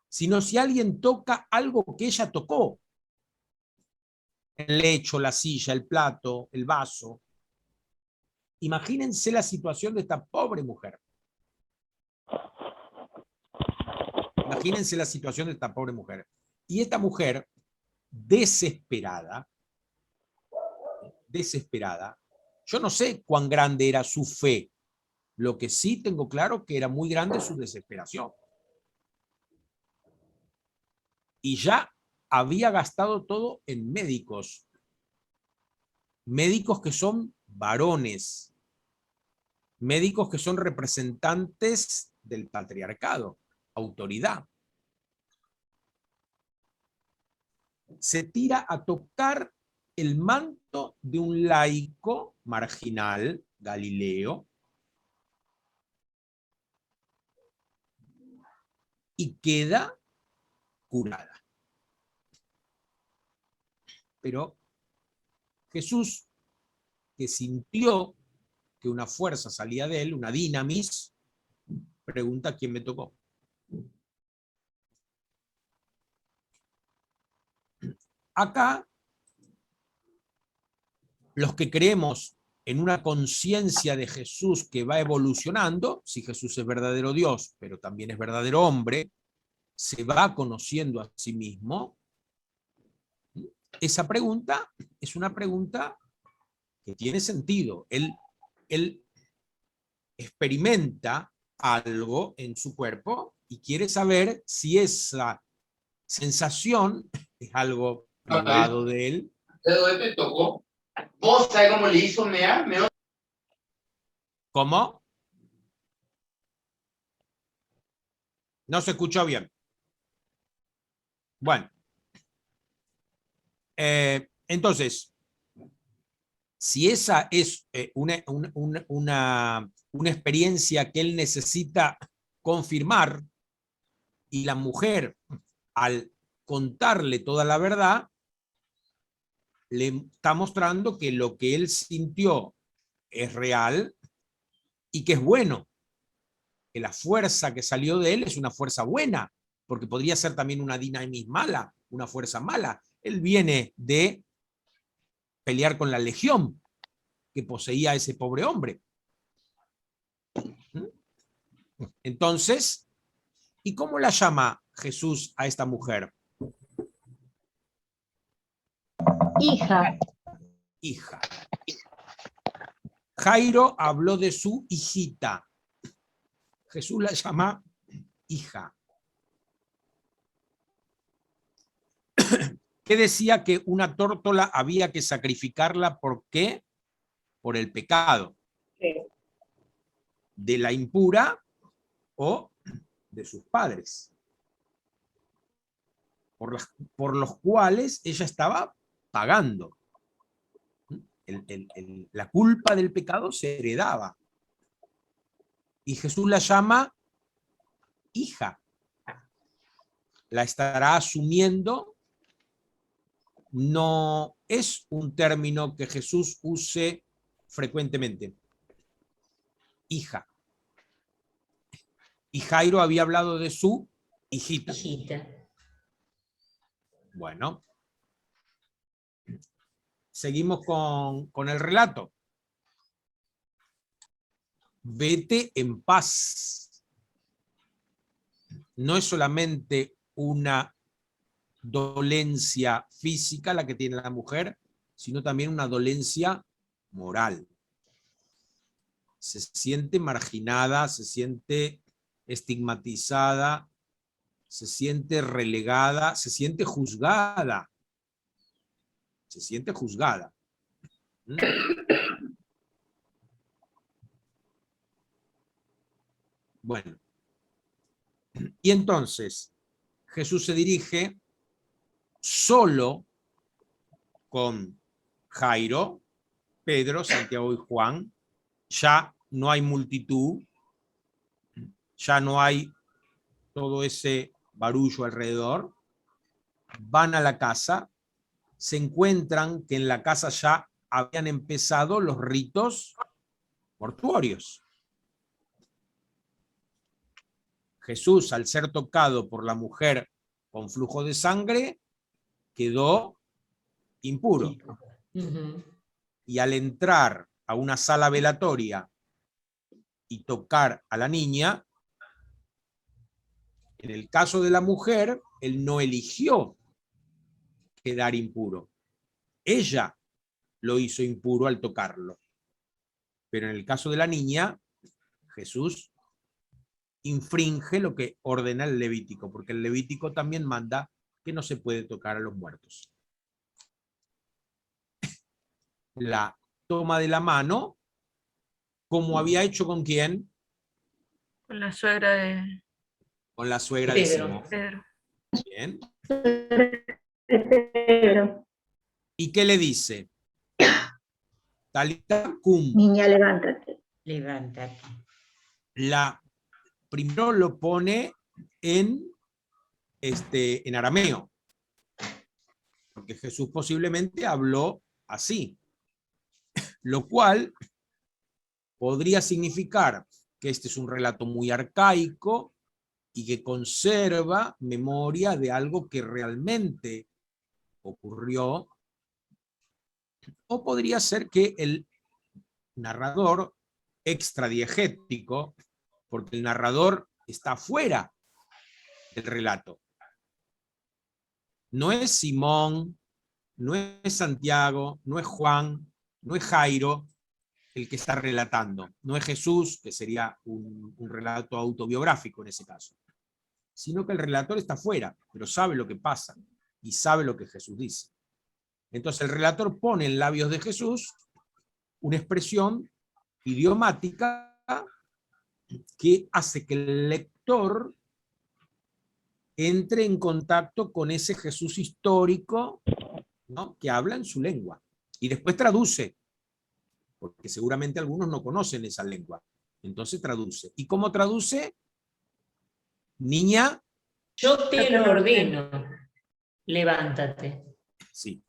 sino si alguien toca algo que ella tocó. El lecho, la silla, el plato, el vaso. Imagínense la situación de esta pobre mujer. Imagínense la situación de esta pobre mujer. Y esta mujer, desesperada, yo no sé cuán grande era su fe. Lo que sí tengo claro que era muy grande su desesperación. Y ya había gastado todo en médicos. Médicos que son varones. Médicos que son representantes del patriarcado, autoridad. Se tira a tocar el manto de un laico marginal, Galileo, y queda curada. Pero Jesús, que sintió que una fuerza salía de él, una dinamis, pregunta quién me tocó. Acá, los que creemos en una conciencia de Jesús que va evolucionando, si Jesús es verdadero Dios, pero también es verdadero hombre, se va conociendo a sí mismo. Esa pregunta es una pregunta que tiene sentido. Él experimenta algo en su cuerpo y quiere saber si esa sensación es algo privado de él. ¿Te tocó? ¿Vos sabés cómo le hizo Mea? ¿Cómo? No se escuchó bien. Bueno. Entonces, si esa es una experiencia que él necesita confirmar, y la mujer, al contarle toda la verdad, le está mostrando que lo que él sintió es real y que es bueno, que la fuerza que salió de él es una fuerza buena, porque podría ser también una dinamis mala, una fuerza mala. Él viene de pelear con la legión que poseía a ese pobre hombre. Entonces, ¿y cómo la llama Jesús a esta mujer? Hija. Hija. Jairo habló de su hijita. Jesús la llama hija. ¿Qué decía que una tórtola había que sacrificarla? ¿Por qué? Por el pecado. Sí. De la impura o de sus padres. Por los cuales ella estaba pagando. La culpa del pecado se heredaba. Y Jesús la llama hija. La estará asumiendo. No es un término que Jesús use frecuentemente. Hija. Y Jairo había hablado de su hijita. Bueno. Seguimos con el relato. Vete en paz. No es solamente una dolencia física la que tiene la mujer, sino también una dolencia moral. Se siente marginada, se siente estigmatizada, se siente relegada, se siente juzgada. Se siente juzgada. Bueno. Y entonces, Jesús se dirige solo con Jairo, Pedro, Santiago y Juan. Ya no hay multitud, ya no hay todo ese barullo alrededor. Van a la casa, se encuentran que en la casa ya habían empezado los ritos mortuorios. Jesús, al ser tocado por la mujer con flujo de sangre, quedó impuro. Y al entrar a una sala velatoria y tocar a la niña, en el caso de la mujer, él no eligió quedar impuro. Ella lo hizo impuro al tocarlo. Pero en el caso de la niña, Jesús infringe lo que ordena el Levítico, porque el Levítico también manda que no se puede tocar a los muertos. La toma de la mano, como había hecho con quién? Con la suegra de... Con la suegra de Simón. Pedro. Bien. Pedro. ¿Y qué le dice? Talita cum. Niña, levántate. Levántate. Primero lo pone en arameo, porque Jesús posiblemente habló así, lo cual podría significar que este es un relato muy arcaico y que conserva memoria de algo que realmente ocurrió, o podría ser que el narrador extradiegético, porque el narrador está fuera del relato. No es Simón, no es Santiago, no es Juan, no es Jairo el que está relatando. No es Jesús, que sería un relato autobiográfico en ese caso. Sino que el relator está fuera, pero sabe lo que pasa y sabe lo que Jesús dice. Entonces el relator pone en labios de Jesús una expresión idiomática que hace que el lector entre en contacto con ese Jesús histórico, ¿no?, que habla en su lengua. Y después traduce, porque seguramente algunos no conocen esa lengua. Entonces traduce. ¿Y cómo traduce? Niña. Yo te lo ordeno. Levántate. Sí.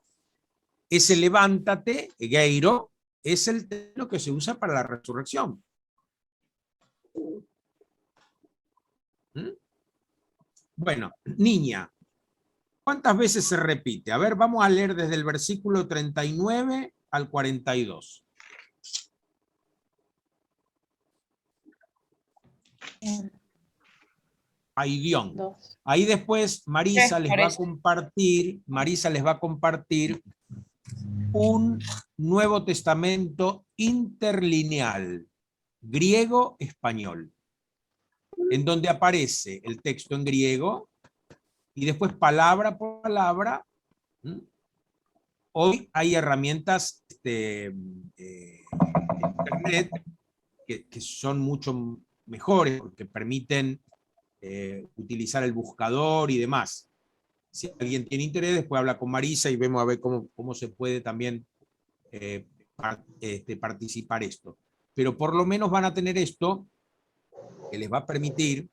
Ese levántate, geiro, es el término que se usa para la resurrección. Bueno, niña. ¿Cuántas veces se repite? A ver, vamos a leer desde el versículo 39 al 42. Aidión. Ahí después Marisa les va a compartir un Nuevo Testamento interlineal, griego-español, en donde aparece el texto en griego y después palabra por palabra ¿Mm? Hoy hay herramientas en Internet que son mucho mejores, porque permiten utilizar el buscador y demás. Si alguien tiene interés, después habla con Marisa y vemos a ver cómo se puede también participar esto. Pero por lo menos van a tener esto que les va a permitir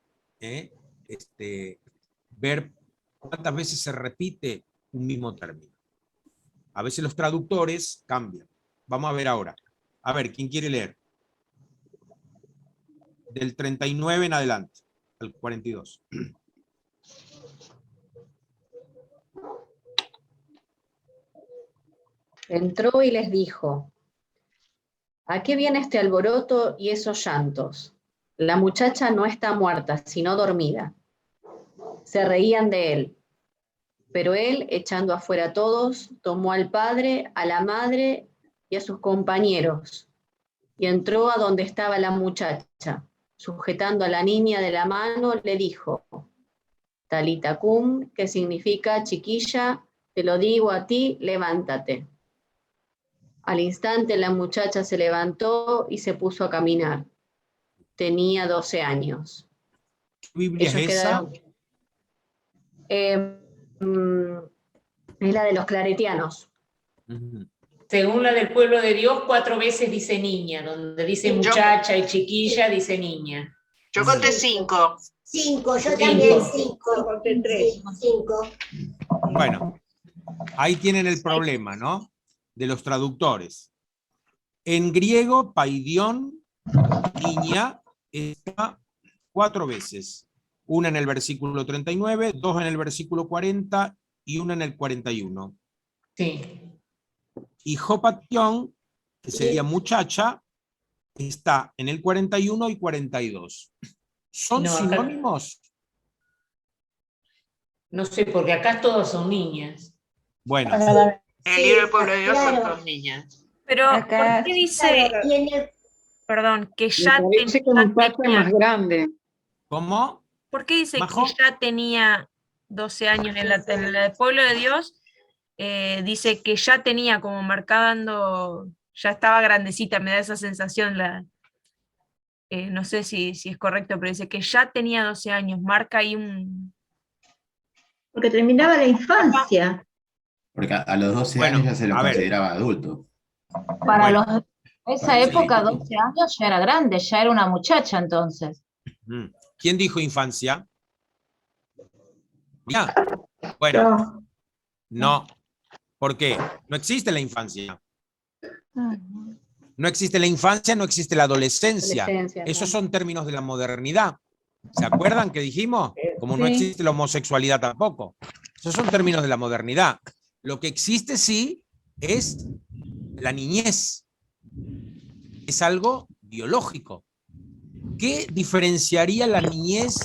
ver cuántas veces se repite un mismo término. A veces los traductores cambian. Vamos a ver ahora. A ver, ¿quién quiere leer? Del 39 en adelante, al 42. Entró y les dijo: ¿a qué viene este alboroto y esos llantos? La muchacha no está muerta, sino dormida. Se reían de él, pero él, echando afuera a todos, tomó al padre, a la madre y a sus compañeros, y entró a donde estaba la muchacha. Sujetando a la niña de la mano, le dijo: Talita cum, que significa chiquilla, te lo digo a ti, levántate. Al instante la muchacha se levantó y se puso a caminar. Tenía 12 años. ¿Qué Biblia es esa? Es la de los claretianos. Según la del pueblo de Dios, 4 veces dice niña, donde dice muchacha y chiquilla, dice niña. Yo conté 5. 5, yo también 5. Conté 3. 5. Bueno, ahí tienen el problema, ¿no? De los traductores. En griego, paidión, niña, está 4 veces. Una en el versículo 39, 2 en el versículo 40 y una en el 41. Sí. Y jopatión, que sería muchacha, está en el 41 y 42. ¿Son No, acá- sinónimos? No sé, porque acá todos son niñas. Bueno, En el libro del pueblo de Dios claro. son 2 niñas. Pero, Acá- ¿por qué dice, Y en el, perdón, que ya Parece con un paso tenía, más grande. ¿cómo? ¿por qué dice Majo. que ya tenía 12 años en el pueblo de Dios? Dice que ya tenía como marcando, ya estaba grandecita, me da esa sensación, no sé si es correcto, pero dice que ya tenía 12 años, marca ahí un... Porque terminaba la infancia. Porque a los 12 Bueno, años ya se lo a ver. consideraba adulto. Para Bueno. esa Para época, sí. 12 años ya era grande, ya era una muchacha entonces. ¿Quién dijo infancia? Ya. Bueno, no. ¿Por qué? No existe la infancia. No existe la infancia, no existe la adolescencia. Esos son términos de la modernidad. ¿Se acuerdan que dijimos? Como no Sí. existe la homosexualidad tampoco. Esos son términos de la modernidad. Lo que existe sí es la niñez. Es algo biológico. ¿Qué diferenciaría la niñez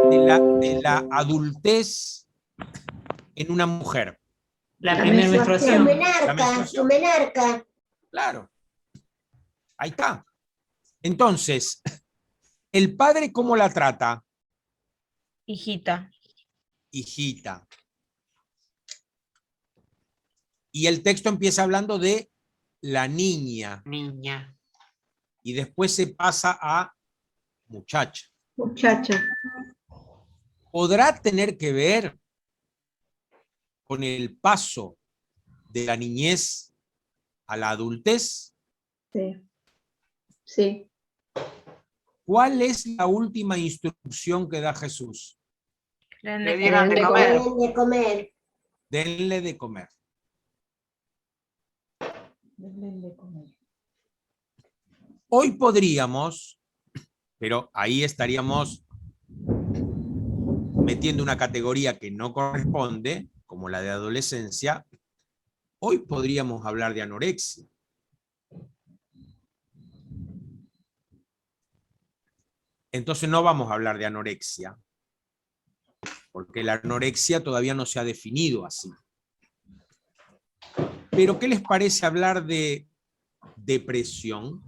de la adultez en una mujer? La primera su menstruación. menarca, su menarca. Claro. Ahí está. Entonces, ¿el padre cómo la trata? Hijita. Hijita. Y el texto empieza hablando de la niña. Niña. Y después se pasa a muchacha. Muchacha. ¿Podrá tener que ver con el paso de la niñez a la adultez? Sí. Sí. ¿Cuál es la última instrucción que da Jesús? Le dieron de comer. De comer. Denle de comer. Hoy podríamos, pero ahí estaríamos metiendo una categoría que no corresponde, como la de adolescencia. Hoy podríamos hablar de anorexia. Entonces no vamos a hablar de anorexia, porque la anorexia todavía no se ha definido así. Pero ¿qué les parece hablar de depresión?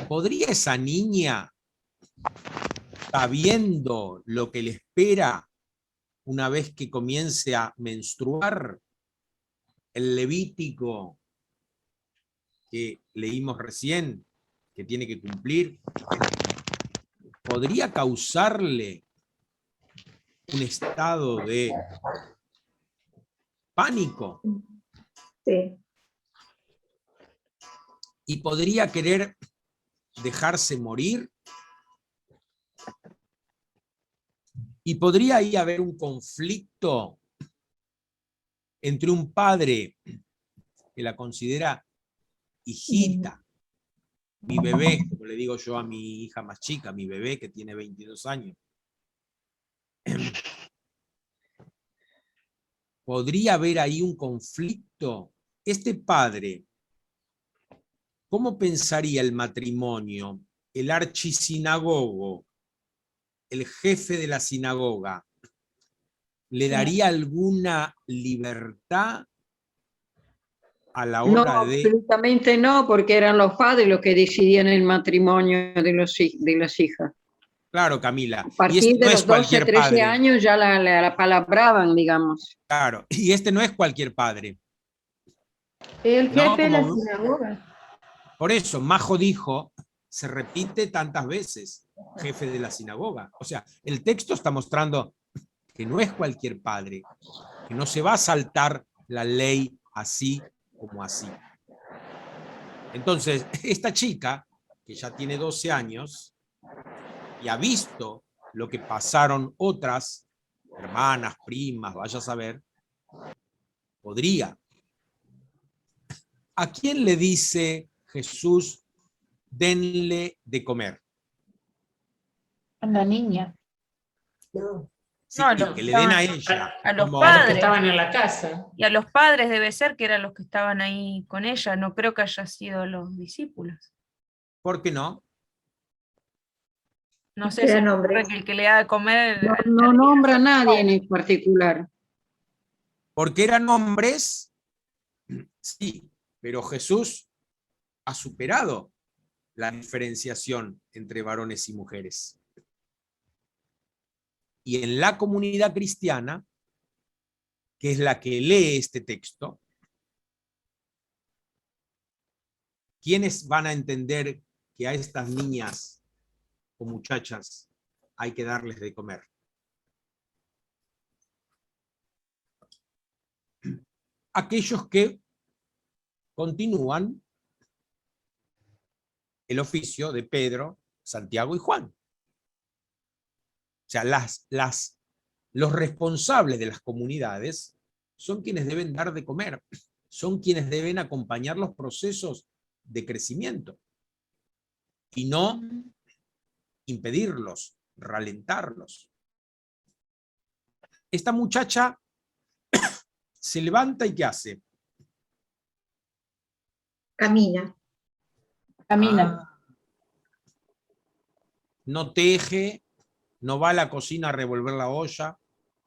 ¿Podría esa niña, sabiendo lo que le espera, una vez que comience a menstruar, el Levítico que leímos recién, que tiene que cumplir, podría causarle un estado de pánico. Sí. Y podría querer dejarse morir. Y podría ahí haber un conflicto entre un padre que la considera hijita, mi bebé, como le digo yo a mi hija más chica, mi bebé que tiene 22 años. Podría haber ahí un conflicto. Este padre, ¿cómo pensaría el matrimonio? El archisinagogo, el jefe de la sinagoga, ¿le daría alguna libertad a la No, hora de...? absolutamente no, porque eran los padres los que decidían el matrimonio de las hijas. Claro, Camila. A partir de los 12, 13 años ya la palabraban, digamos. Claro, y este no es cualquier padre. El No, jefe de la como- sinagoga. Por eso, Majo dijo, se repite tantas veces, jefe de la sinagoga. O sea, el texto está mostrando que no es cualquier padre, que no se va a saltar la ley así como así. Entonces, esta chica, que ya tiene 12 años, y ha visto lo que pasaron otras hermanas, primas, vaya a saber, podría. ¿A quién le dice Jesús, denle de comer? A la niña. No. Sí, No, a y los que le den a estaban- ella. a los como- padres. Que estaban en la casa. Y a los padres debe ser que eran los que estaban ahí con ella, no creo que haya sido los discípulos. ¿Por qué no? No sé Que si eran hombres. el que le da de comer... No nombra a nadie en particular. Porque eran hombres, sí, pero Jesús ha superado la diferenciación entre varones y mujeres. Y en la comunidad cristiana, que es la que lee este texto, ¿quiénes van a entender que a estas niñas o muchachas hay que darles de comer? Aquellos que continúan el oficio de Pedro, Santiago y Juan. O sea, los responsables de las comunidades son quienes deben dar de comer, son quienes deben acompañar los procesos de crecimiento y no impedirlos, ralentarlos. Esta muchacha se levanta y ¿qué hace? Camina. Camina. No teje, no va a la cocina a revolver la olla,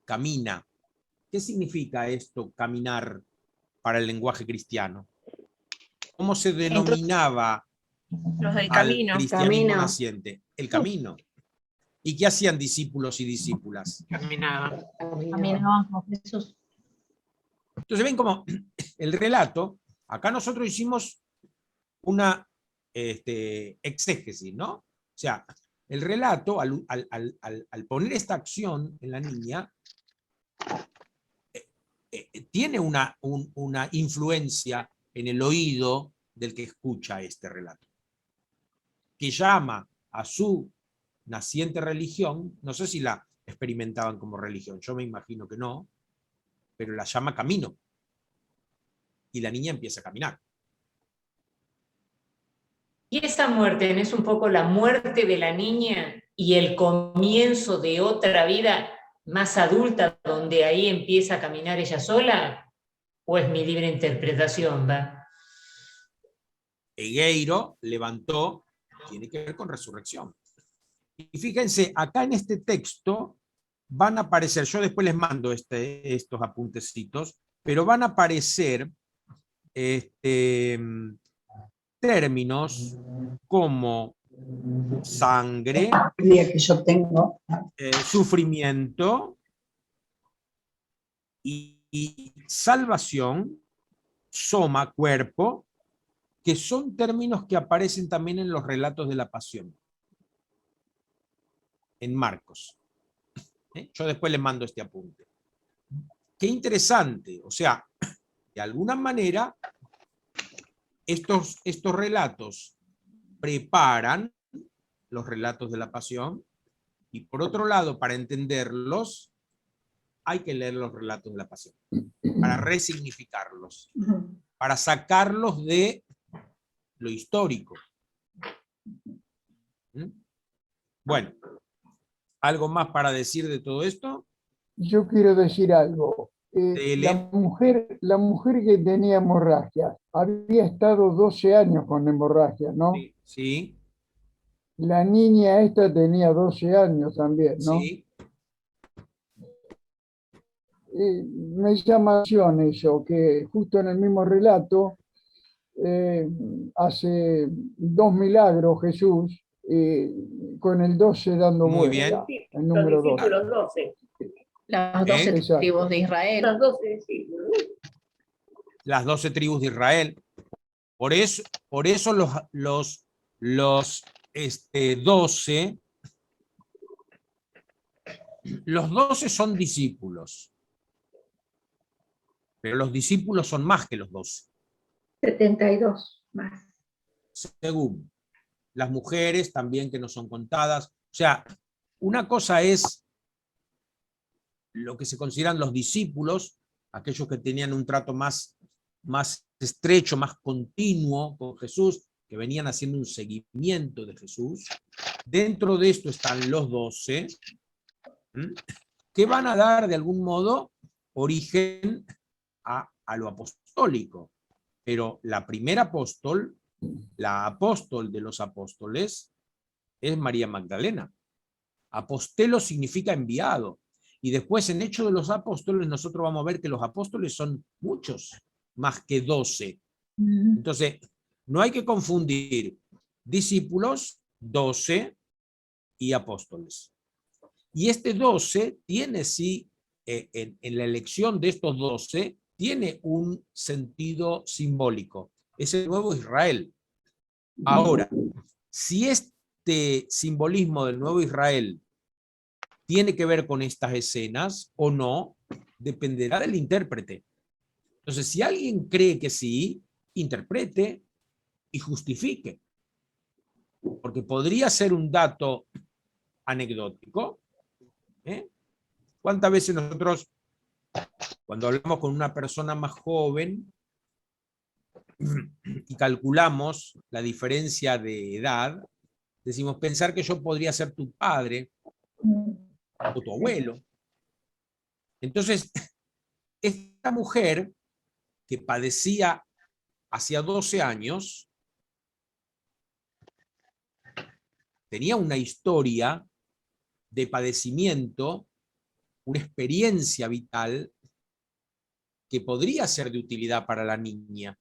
camina. ¿Qué significa esto, caminar, para el lenguaje cristiano? ¿Cómo se denominaba Los del al camino. cristianismo Camino. naciente? El camino. ¿Y qué hacían discípulos y discípulas? Caminaban. Caminaban con Jesús. Entonces ven como el relato, acá nosotros hicimos una exégesis, ¿no? O sea, el relato, al poner esta acción en la niña, tiene una influencia en el oído del que escucha este relato, que llama a su naciente religión, no sé si la experimentaban como religión, yo me imagino que no, pero la llama camino, y la niña empieza a caminar. Y esa muerte, ¿no es un poco la muerte de la niña y el comienzo de otra vida más adulta, donde ahí empieza a caminar ella sola? ¿O es mi libre interpretación, va? Egueiro levantó, tiene que ver con resurrección. Y fíjense, acá en este texto van a aparecer, yo después les mando estos apuntecitos, pero van a aparecer términos como sangre, Que yo tengo. sufrimiento, y salvación, soma, cuerpo, que son términos que aparecen también en los relatos de la pasión, en Marcos. Yo después les mando este apunte. Qué interesante, o sea, de alguna manera, estos relatos preparan los relatos de la pasión, y por otro lado, para entenderlos, hay que leer los relatos de la pasión, para resignificarlos, para sacarlos de lo histórico. Bueno, ¿algo más para decir de todo esto? Yo quiero decir algo. La mujer que tenía hemorragia había estado 12 años con hemorragia, ¿no? Sí. La niña esta tenía 12 años también, ¿no? Sí. Me llama la atención eso, que justo en el mismo relato hace 2 milagros Jesús, con el 12 dando Muy vuelta, bien. el número 12. Los 12. Las 12 Exacto. tribus de Israel. Los 12 discípulos. Las 12 tribus de Israel. Por eso los 12, los 12 son discípulos, pero los discípulos son más que los 12. 72 más. Según las mujeres también que no son contadas. O sea, una cosa es lo que se consideran los discípulos, aquellos que tenían un trato más estrecho, más continuo con Jesús, que venían haciendo un seguimiento de Jesús. Dentro de esto están los 12, que van a dar de algún modo origen a lo apostólico. Pero la primera apóstol, la apóstol de los apóstoles, es María Magdalena. Apostelo significa enviado. Y después en Hechos de los Apóstoles nosotros vamos a ver que los apóstoles son muchos, más que 12. Entonces, no hay que confundir discípulos, 12 y apóstoles. Y este 12 tiene, sí, en la elección de estos 12, tiene un sentido simbólico. Es el nuevo Israel. Ahora, si este simbolismo del nuevo Israel tiene que ver con estas escenas o no, dependerá del intérprete. Entonces, si alguien cree que sí, interprete y justifique. Porque podría ser un dato anecdótico. ¿Cuántas veces nosotros, cuando hablamos con una persona más joven y calculamos la diferencia de edad, decimos, pensar que yo podría ser tu padre o tu abuelo? Entonces, esta mujer que padecía hacía 12 años, tenía una historia de padecimiento, una experiencia vital que podría ser de utilidad para la niña,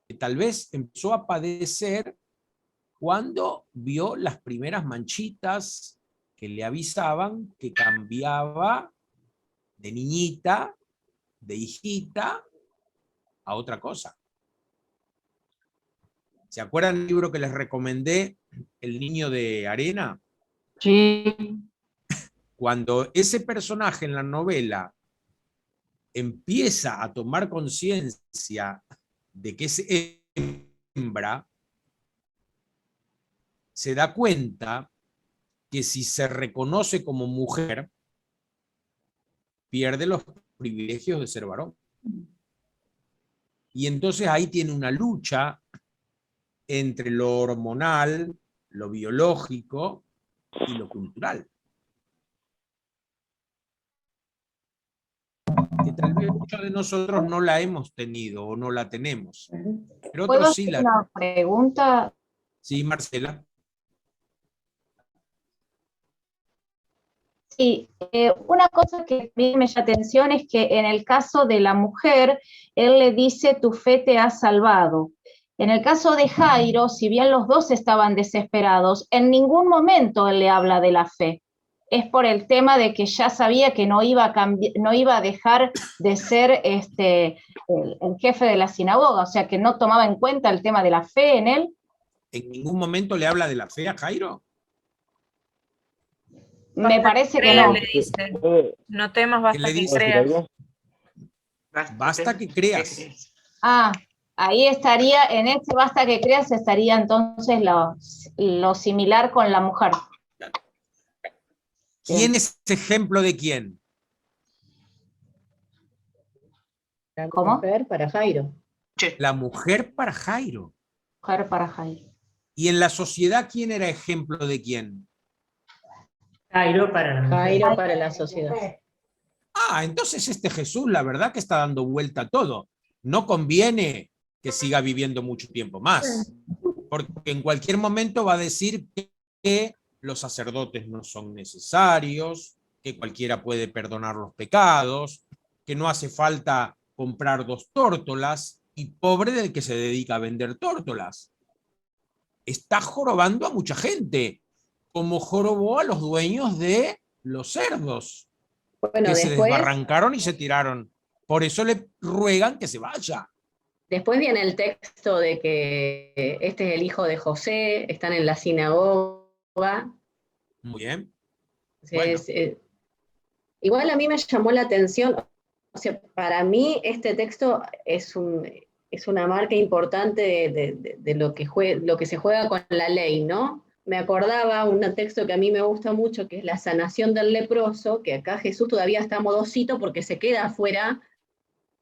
que tal vez empezó a padecer cuando vio las primeras manchitas que le avisaban que cambiaba de niñita, de hijita, a otra cosa. ¿Se acuerdan del libro que les recomendé, El niño de arena? Sí. Cuando ese personaje en la novela empieza a tomar conciencia de que es hembra, se da cuenta que si se reconoce como mujer, pierde los privilegios de ser varón. Y entonces ahí tiene una lucha entre lo hormonal, lo biológico y lo cultural. Que tal vez muchos de nosotros no la hemos tenido o no la tenemos. Pero ¿Puedo otros sí hacer la una pregunta? Sí, Marcela. Sí, una cosa que me llama la atención es que en el caso de la mujer, él le dice, tu fe te ha salvado. En el caso de Jairo, si bien los dos estaban desesperados, en ningún momento él le habla de la fe. es por el tema de que ya sabía que no iba a dejar de ser el jefe de la sinagoga, o sea, que no tomaba en cuenta el tema de la fe en él. ¿En ningún momento le habla de la fe a Jairo? Me parece que no. Le dice, no temas, ¿Qué basta le que dice? creas. Basta que creas. Ah, ahí estaría, en este basta que creas estaría entonces lo similar con la mujer. ¿Quién es ejemplo de quién? La ¿Cómo? mujer para Jairo. La mujer para Jairo. Mujer para Jairo. ¿Y en la sociedad quién era ejemplo de quién? Jairo para la mujer. Jairo para la sociedad. Ah, entonces este Jesús, la verdad que está dando vuelta a todo. No conviene que siga viviendo mucho tiempo más, porque en cualquier momento va a decir que los sacerdotes no son necesarios, que cualquiera puede perdonar los pecados, que no hace falta comprar 2 tórtolas, y pobre del que se dedica a vender tórtolas. Está jorobando a mucha gente, como jorobó a los dueños de los cerdos, Bueno, que se después, desbarrancaron y se tiraron. Por eso le ruegan que se vaya. después viene el texto de que este es el hijo de José, están en la sinagoga. Muy bien. Bueno. Bueno. Igual a mí me llamó la atención, o sea, para mí este texto es una marca importante de lo que se juega con la ley, ¿no? Me acordaba un texto que a mí me gusta mucho, que es la sanación del leproso, que acá Jesús todavía está modosito porque se queda afuera,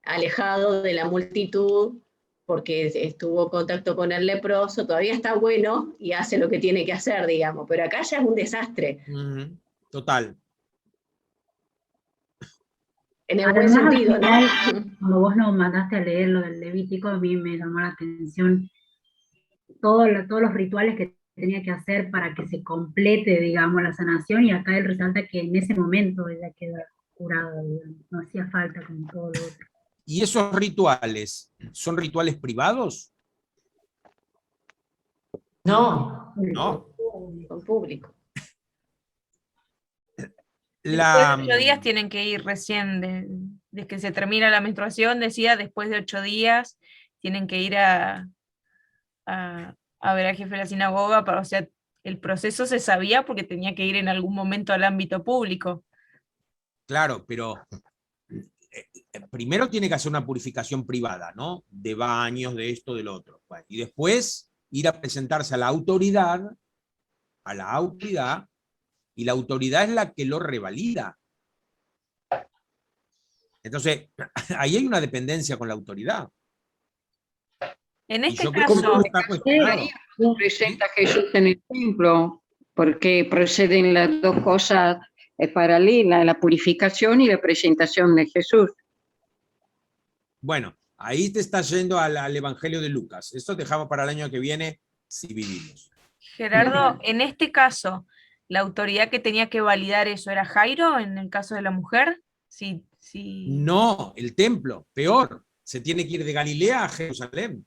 alejado de la multitud, porque estuvo en contacto con el leproso, todavía está bueno y hace lo que tiene que hacer, digamos, pero acá ya es un desastre. Total. En el buen sentido, ¿no? Cuando vos lo mandaste a leer lo del Levítico, a mí me llamó la atención todos los rituales que tenía que hacer para que se complete, digamos, la sanación, y acá él resalta que en ese momento ella queda curada, digamos, no hacía falta como todo lo otro. ¿Y esos rituales son rituales privados? No. No. Son públicos. Después de 8 días tienen que ir recién, de que se termina la menstruación, decía, después de 8 días tienen que ir a ver al jefe de la sinagoga, o sea, el proceso se sabía porque tenía que ir en algún momento al ámbito público. Claro, pero primero tiene que hacer una purificación privada, ¿no? De baños, de esto, del otro. Bueno, y después ir a presentarse a la autoridad, y la autoridad es la que lo revalida. Entonces, ahí hay una dependencia con la autoridad. En Y este yo creo que caso, no está cuestionado. Presenta a Jesús en el templo, porque proceden las dos cosas paralelas, la purificación y la presentación de Jesús. Bueno, ahí te estás yendo al Evangelio de Lucas. Esto dejamos para el año que viene, si vivimos. Gerardo, en este caso, ¿la autoridad que tenía que validar eso era Jairo en el caso de la mujer? Sí. No, el templo, peor. Se tiene que ir de Galilea a Jerusalén.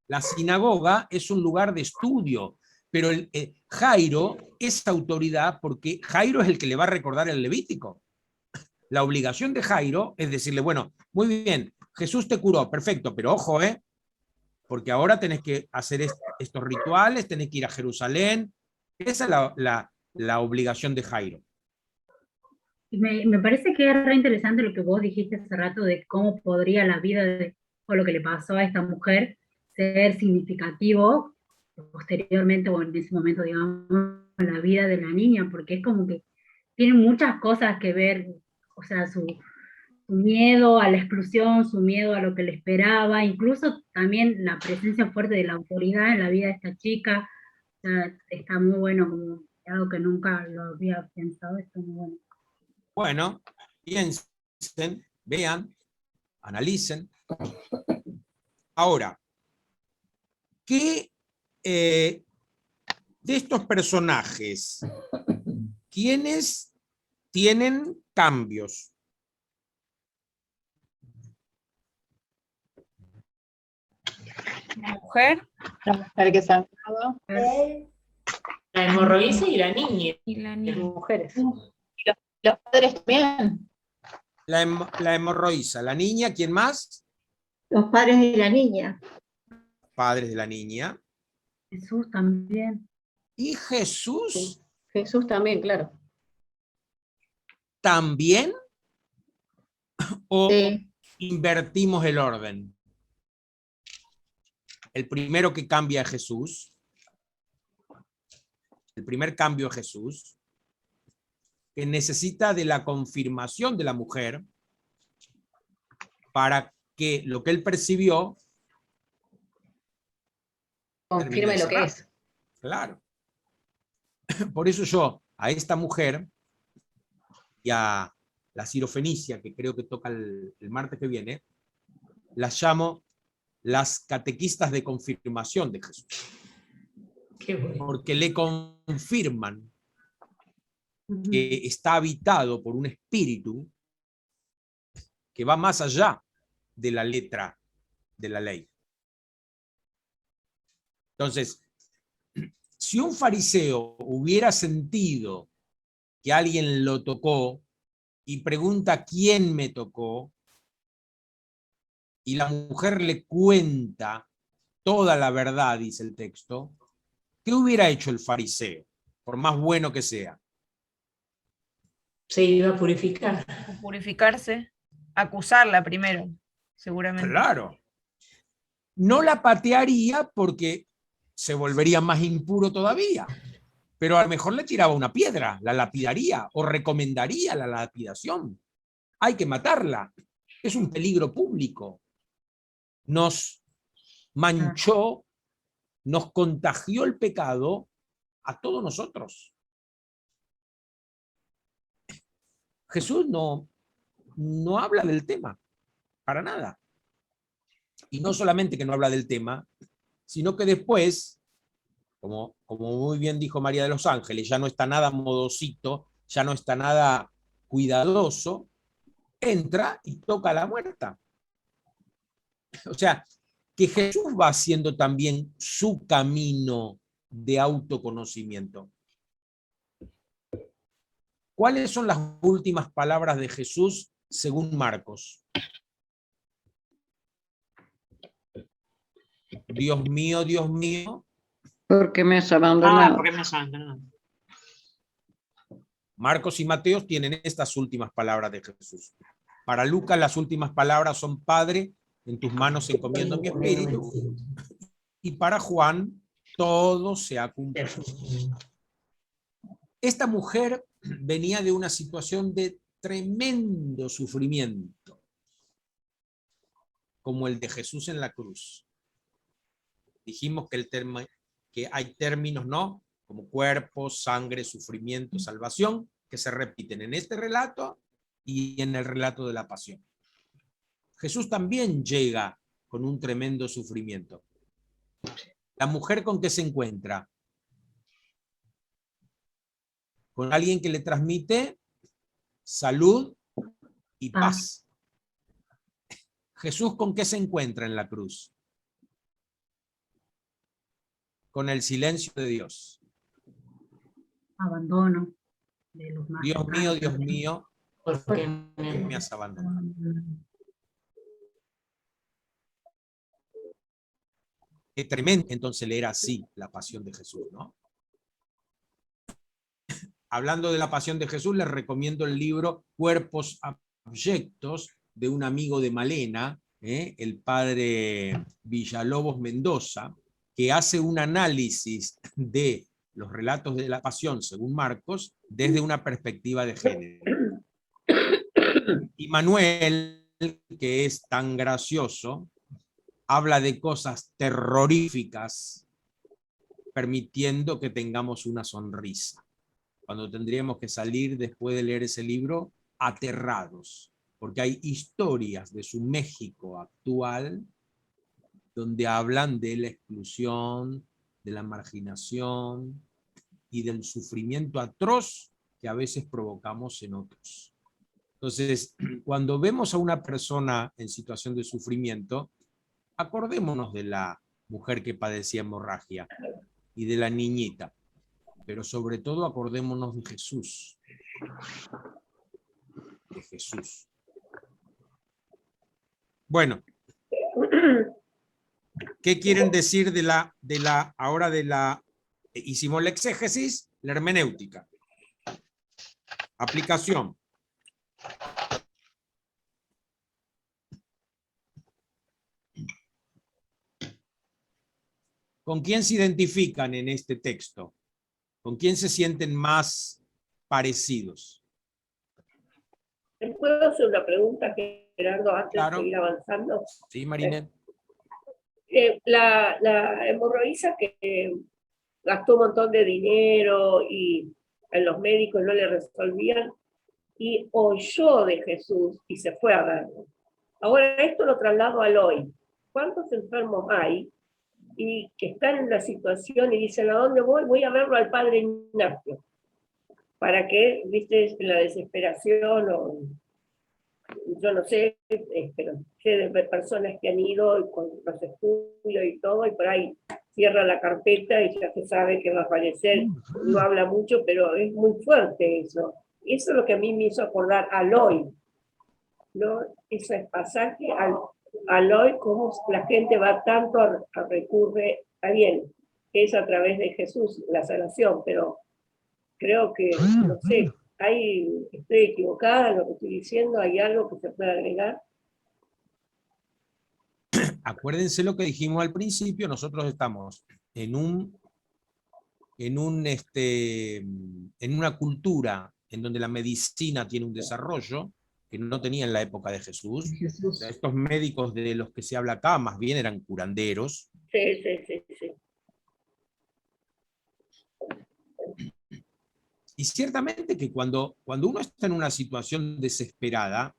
La sinagoga es un lugar de estudio, pero Jairo es autoridad porque Jairo es el que le va a recordar el Levítico. La obligación de Jairo es decirle, bueno, muy bien, Jesús te curó, perfecto, pero ojo, porque ahora tenés que hacer estos rituales, tenés que ir a Jerusalén. Esa es la obligación de Jairo. Me parece que es re interesante lo que vos dijiste hace rato de cómo podría la vida o lo que le pasó a esta mujer ser significativo posteriormente o en ese momento, digamos, en la vida de la niña, porque es como que tiene muchas cosas que ver, o sea, su miedo a la exclusión, su miedo a lo que le esperaba, incluso también la presencia fuerte de la autoridad en la vida de esta chica. O sea, está muy bueno, como algo que nunca lo había pensado, está muy bueno. Bueno, piensen, vean, analicen. Ahora, ¿qué de estos personajes, quiénes tienen cambios? ¿La mujer? La mujer que se ha casado. hemorroísa y la niña. Y la Las niña. mujeres. Los padres también. La hemorroísa, la niña, ¿quién más? Los padres de la niña. Padres de la niña. Jesús también. ¿Y Jesús Jesús también, claro. también? ¿O Sí. invertimos el orden? El primero que cambia es Jesús. El primer cambio es Jesús, que necesita de la confirmación de la mujer para que lo que él percibió Confirme lo que es. Claro. Por eso yo a esta mujer y a la Sirofenicia, que creo que toca el martes que viene, las llamo las catequistas de confirmación de Jesús. Qué bueno. Porque le confirman que está habitado por un espíritu que va más allá de la letra de la ley. Entonces, si un fariseo hubiera sentido que alguien lo tocó y pregunta quién me tocó, y la mujer le cuenta toda la verdad, dice el texto, ¿qué hubiera hecho el fariseo, por más bueno que sea? Se iba a purificar. Purificarse, acusarla primero, seguramente. Claro. No la patearía porque se volvería más impuro todavía, pero a lo mejor le tiraba una piedra, la lapidaría o recomendaría la lapidación. Hay que matarla. Es un peligro público. Nos manchó, nos contagió el pecado a todos nosotros. Jesús no habla del tema, para nada. Y no solamente que no habla del tema, sino que después, como muy bien dijo María de los Ángeles, ya no está nada modosito, ya no está nada cuidadoso, entra y toca a la muerta. O sea, que Jesús va haciendo también su camino de autoconocimiento. ¿Cuáles son las últimas palabras de Jesús según Marcos? Dios mío, ¿Por qué me has abandonado? ¿Por qué me has abandonado? Marcos y Mateo tienen estas últimas palabras de Jesús. Para Lucas las últimas palabras son: Padre, en tus manos encomiendo mi espíritu. Y para Juan, todo se ha cumplido. Esta mujer venía de una situación de tremendo sufrimiento, como el de Jesús en la cruz. Dijimos que hay términos, ¿no?, como cuerpo, sangre, sufrimiento, salvación, que se repiten en este relato y en el relato de la pasión. Jesús también llega con un tremendo sufrimiento. La mujer, ¿con qué se encuentra? Con alguien que le transmite salud y paz. Jesús, ¿con qué se encuentra en la cruz? Con el silencio de Dios. Abandono de los más Dios mío, ¿por qué me has abandonado? Qué tremendo entonces leer así la pasión de Jesús, ¿no? Hablando de la pasión de Jesús, les recomiendo el libro Cuerpos Abyectos, de un amigo de Malena, el padre Villalobos Mendoza, que hace un análisis de los relatos de la pasión según Marcos desde una perspectiva de género. Y Manuel, que es tan gracioso, habla de cosas terroríficas, permitiendo que tengamos una sonrisa, cuando tendríamos que salir después de leer ese libro aterrados, porque hay historias de su México actual donde hablan de la exclusión, de la marginación y del sufrimiento atroz que a veces provocamos en otros. Entonces, cuando vemos a una persona en situación de sufrimiento, acordémonos de la mujer que padecía hemorragia y de la niñita. pero sobre todo acordémonos de Jesús. De Jesús. Bueno, ¿qué quieren decir ahora de la, hicimos la exégesis, la hermenéutica? Aplicación. ¿Con quién se identifican en este texto? ¿Con quién se sienten más parecidos? ¿Puedo hacer una pregunta, Gerardo, antes Claro. de ir avanzando? Sí, Marinet. La hemorroísa que gastó un montón de dinero y en los médicos no le resolvían, y oyó de Jesús y se fue a verlo. Ahora esto lo traslado al hoy. ¿Cuántos enfermos hay y que están en la situación y dicen, ¿a dónde voy? Voy a verlo al padre Ignacio. ¿Para qué? ¿Viste? La desesperación o... Yo no sé, pero sé de personas que han ido con los estudios y todo, y por ahí cierra la carpeta y ya se sabe que va a fallecer. No habla mucho, pero es muy fuerte eso. Eso es lo que a mí me hizo acordar al hoy, ¿no? Ese pasaje al hoy, cómo la gente va tanto a recurre, está bien, que es a través de Jesús la sanación, pero creo que, no sé, estoy equivocada en lo que estoy diciendo, ¿hay algo que se pueda agregar? Acuérdense lo que dijimos al principio, nosotros estamos en una cultura en donde la medicina tiene un desarrollo que no tenía en la época de Jesús. O sea, estos médicos de los que se habla acá más bien eran curanderos. Sí. Y ciertamente que cuando uno está en una situación desesperada,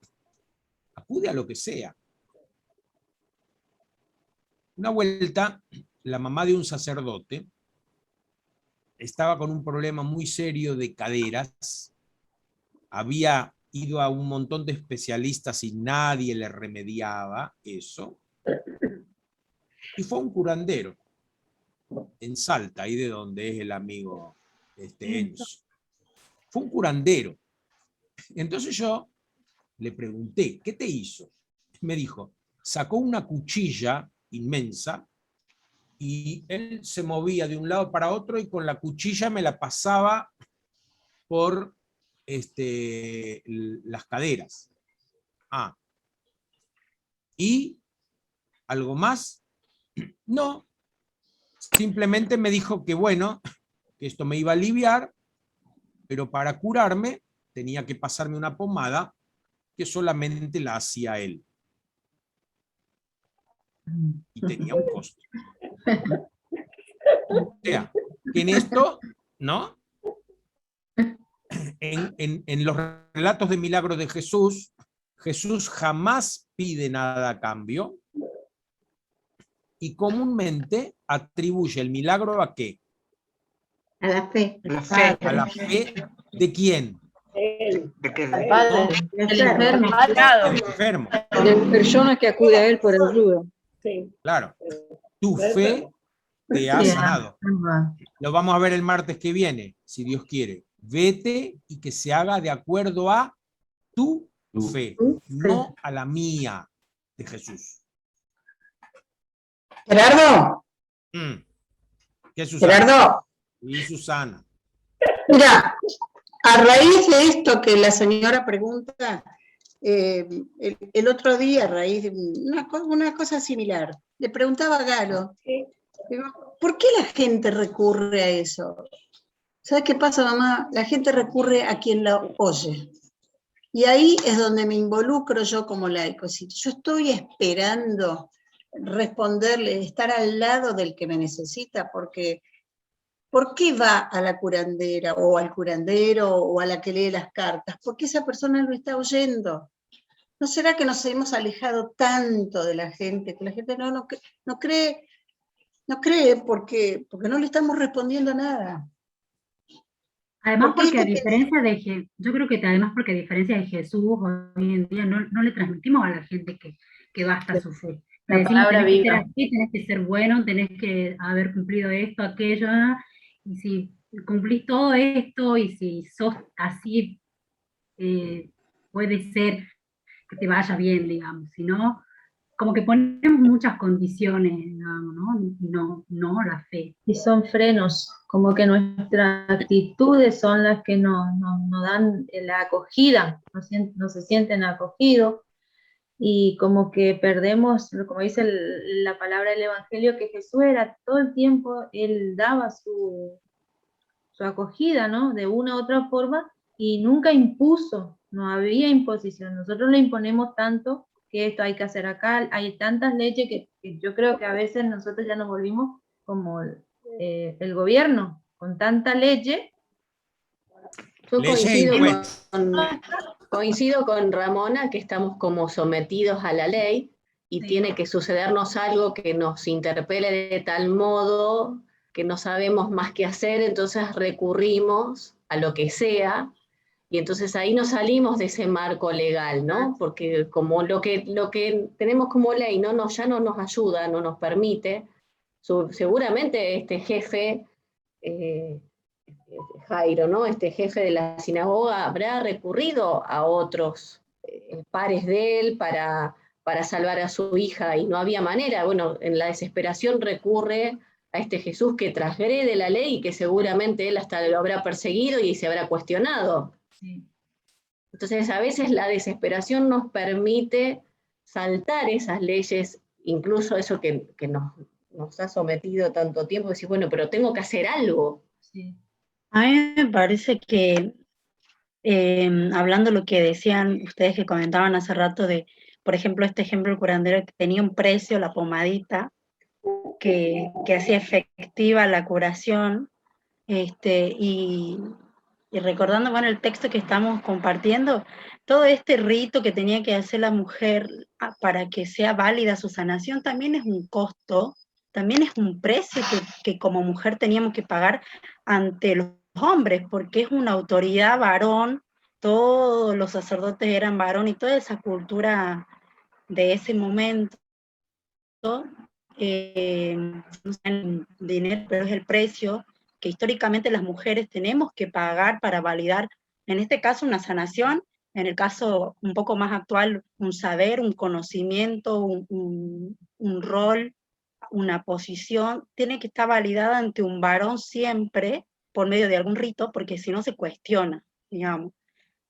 acude a lo que sea. Una vuelta, la mamá de un sacerdote estaba con un problema muy serio de caderas, había ido a un montón de especialistas y nadie le remediaba eso, y fue a un curandero en Salta, ahí de donde es el amigo Enzo. Fue un curandero. Entonces yo le pregunté, ¿qué te hizo? Me dijo, sacó una cuchilla inmensa y él se movía de un lado para otro y con la cuchilla me la pasaba por las caderas. ¿Y algo más? No, simplemente me dijo que bueno, que esto me iba a aliviar, pero para curarme tenía que pasarme una pomada que solamente la hacía él. Y tenía un costo. O sea, que en esto, ¿no? En los relatos de milagros de Jesús, Jesús jamás pide nada a cambio y comúnmente atribuye el milagro ¿a qué? A la fe. ¿A la fe de quién? De que el enfermo. De la persona que acude a él por ayuda. Sí. Claro. Tu fe te ha sanado. Lo vamos a ver el martes que viene, si Dios quiere. Vete y que se haga de acuerdo a tu fe, no a la mía, de Jesús. Gerardo. ¿Qué, Susana? Gerardo. Y Susana. Mira, a raíz de esto que la señora pregunta, el otro día, a raíz de una cosa similar, le preguntaba a Galo, digo, ¿por qué la gente recurre a eso? ¿Sabes qué pasa, mamá? La gente recurre a quien la oye. Y ahí es donde me involucro yo como laico. Si yo estoy esperando responderle, estar al lado del que me necesita, porque ¿por qué va a la curandera o al curandero o a la que lee las cartas? Porque esa persona lo está oyendo. ¿No será que nos hemos alejado tanto de la gente, que la gente no cree porque no le estamos respondiendo nada? Además, porque a diferencia de yo creo que además porque a diferencia de Jesús, hoy en día no le transmitimos a la gente que basta su fe. Le decimos, palabra tenés que ser viva. así, tenés que ser bueno, tenés que haber cumplido esto, aquello, y si cumplís todo esto y si sos así, puede ser que te vaya bien, digamos, si no, como que ponemos muchas condiciones, digamos, ¿no? No la fe. Y son frenos, como que nuestras actitudes son las que nos dan la acogida, no se sienten acogidos, y como que perdemos, como dice la palabra del Evangelio, que Jesús era todo el tiempo, Él daba su acogida, ¿no? De una u otra forma, y nunca impuso, no había imposición. Nosotros le imponemos tanto que esto hay que hacer acá, hay tantas leyes que yo creo que a veces nosotros ya nos volvimos como el gobierno, con tanta ley. Yo coincido con Ramona que estamos como sometidos a la ley y tiene que sucedernos algo que nos interpele de tal modo que no sabemos más qué hacer, entonces recurrimos a lo que sea, y entonces ahí nos salimos de ese marco legal, ¿no? Porque como lo que tenemos como ley ya no nos ayuda, no nos permite, seguramente este jefe, Jairo, ¿no? Este jefe de la sinagoga habrá recurrido a otros pares de él para salvar a su hija, y no había manera. Bueno, en la desesperación recurre a este Jesús que transgrede la ley y que seguramente él hasta lo habrá perseguido y se habrá cuestionado. Sí. Entonces, a veces la desesperación nos permite saltar esas leyes, incluso eso que nos ha sometido tanto tiempo, decir, bueno, pero tengo que hacer algo. Sí. A mí me parece que, hablando lo que decían ustedes que comentaban hace rato de, por ejemplo, este ejemplo del curandero que tenía un precio, la pomadita, que hacía efectiva la curación, y recordando, bueno, el texto que estamos compartiendo, todo este rito que tenía que hacer la mujer para que sea válida su sanación también es un costo, también es un precio que como mujer teníamos que pagar ante los hombres, porque es una autoridad varón, todos los sacerdotes eran varón y toda esa cultura de ese momento, no es el dinero, pero es el precio que históricamente las mujeres tenemos que pagar para validar, en este caso una sanación, en el caso un poco más actual, un saber, un conocimiento, un rol, una posición, tiene que estar validada ante un varón siempre, por medio de algún rito, porque si no se cuestiona, digamos.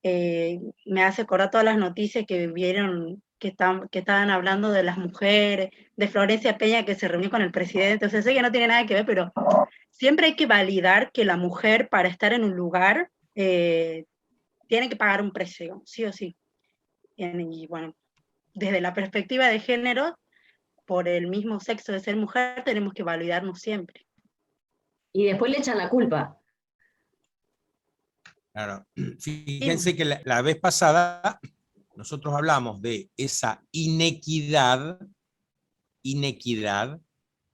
Me hace acordar todas las noticias que vieron, que estaban hablando de las mujeres, de Florencia Peña que se reunió con el presidente, o sea, sé que no tiene nada que ver, pero siempre hay que validar que la mujer para estar en un lugar tiene que pagar un precio, sí o sí. Y bueno, desde la perspectiva de género, por el mismo sexo de ser mujer, tenemos que validarnos siempre. Y después le echan la culpa. Claro, fíjense que la vez pasada nosotros hablamos de esa inequidad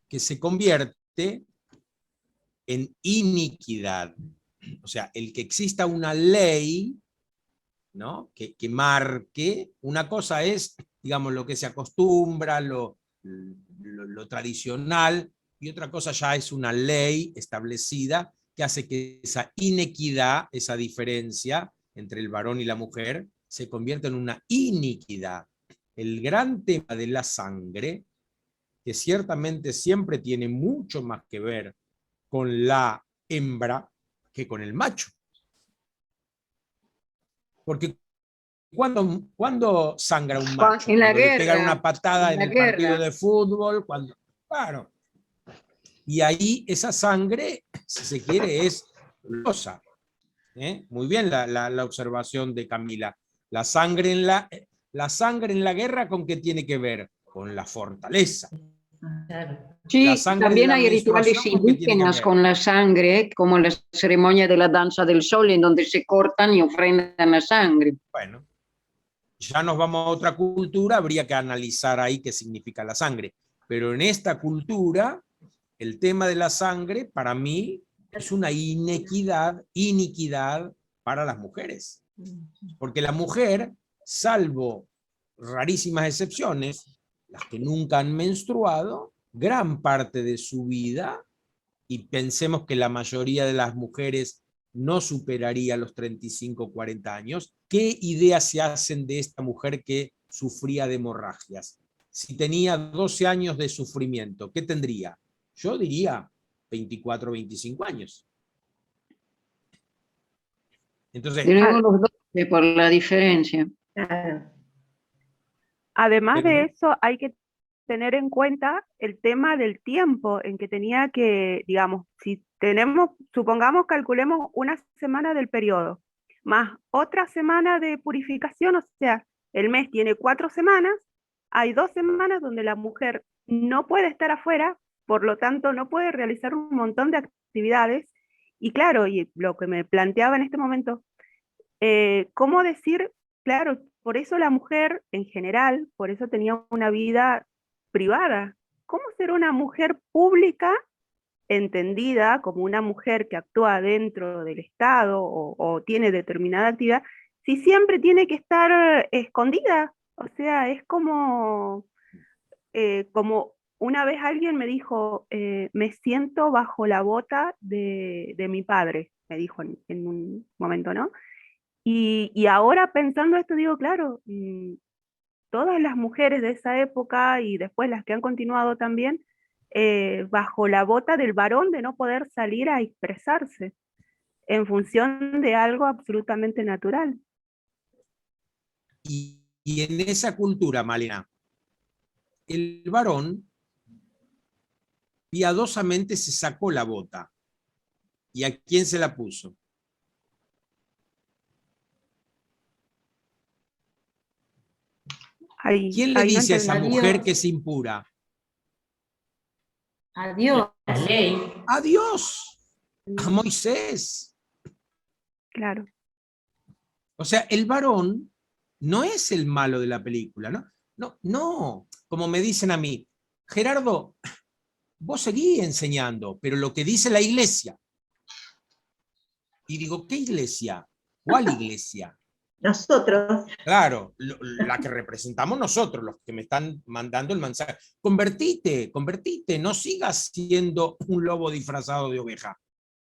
que se convierte en iniquidad. O sea, el que exista una ley, ¿no? que marque, una cosa es, digamos, lo que se acostumbra, lo tradicional, y otra cosa ya es una ley establecida que hace que esa inequidad, esa diferencia entre el varón y la mujer, se convierta en una iniquidad. El gran tema de la sangre, que ciertamente siempre tiene mucho más que ver con la hembra que con el macho. Porque ¿cuándo sangra un macho? En la cuando guerra, le pegan una patada en la el partido guerra. de fútbol, claro. Y ahí esa sangre, si se quiere, es rosa. Muy bien la observación de Camila. La sangre en la guerra, ¿con qué tiene que ver? Con la fortaleza. Sí, La sangre también de la hay rituales menstruación, ¿con qué tiene que indígenas ver? con la sangre, como la ceremonia de la danza del sol, en donde se cortan y ofrendan la sangre. Bueno, ya nos vamos a otra cultura, habría que analizar ahí qué significa la sangre. Pero en esta cultura, el tema de la sangre, para mí, es una iniquidad para las mujeres. Porque la mujer, salvo rarísimas excepciones, las que nunca han menstruado, gran parte de su vida y pensemos que la mayoría de las mujeres no superaría los 35 o 40 años, ¿qué ideas se hacen de esta mujer que sufría de hemorragias? Si tenía 12 años de sufrimiento, ¿qué tendría? Yo diría 24 o 25 años. Entonces, Tenemos los 12 por la diferencia. Además Pero- de eso, hay que tener en cuenta el tema del tiempo en que tenía que, digamos, si tenemos, supongamos, calculemos una semana del periodo, más otra semana de purificación, o sea, el mes tiene 4 semanas, hay 2 semanas donde la mujer no puede estar afuera, por lo tanto no puede realizar un montón de actividades, y claro, y lo que me planteaba en este momento, ¿cómo decir? Claro, por eso la mujer en general, por eso tenía una vida privada. ¿Cómo ser una mujer pública entendida como una mujer que actúa dentro del Estado o tiene determinada actividad, si siempre tiene que estar escondida? O sea, es como una vez alguien me dijo, me siento bajo la bota de mi padre, me dijo en un momento, ¿no? Y ahora pensando esto, digo, claro, todas las mujeres de esa época y después las que han continuado también, bajo la bota del varón de no poder salir a expresarse en función de algo absolutamente natural. y en esa cultura, Malena, el varón piadosamente se sacó la bota. ¿Y a quién se la puso? ¿Quién le dice a esa mujer que es impura? Adiós. La ley. A Dios, a Moisés. Claro. O sea, el varón no es el malo de la película, ¿no? No, no, como me dicen a mí, Gerardo, vos seguí enseñando, pero lo que dice la iglesia. Y digo, ¿qué iglesia? ¿Cuál iglesia? Nosotros. Claro, la que representamos nosotros, los que me están mandando el mensaje. Convertite, no sigas siendo un lobo disfrazado de oveja.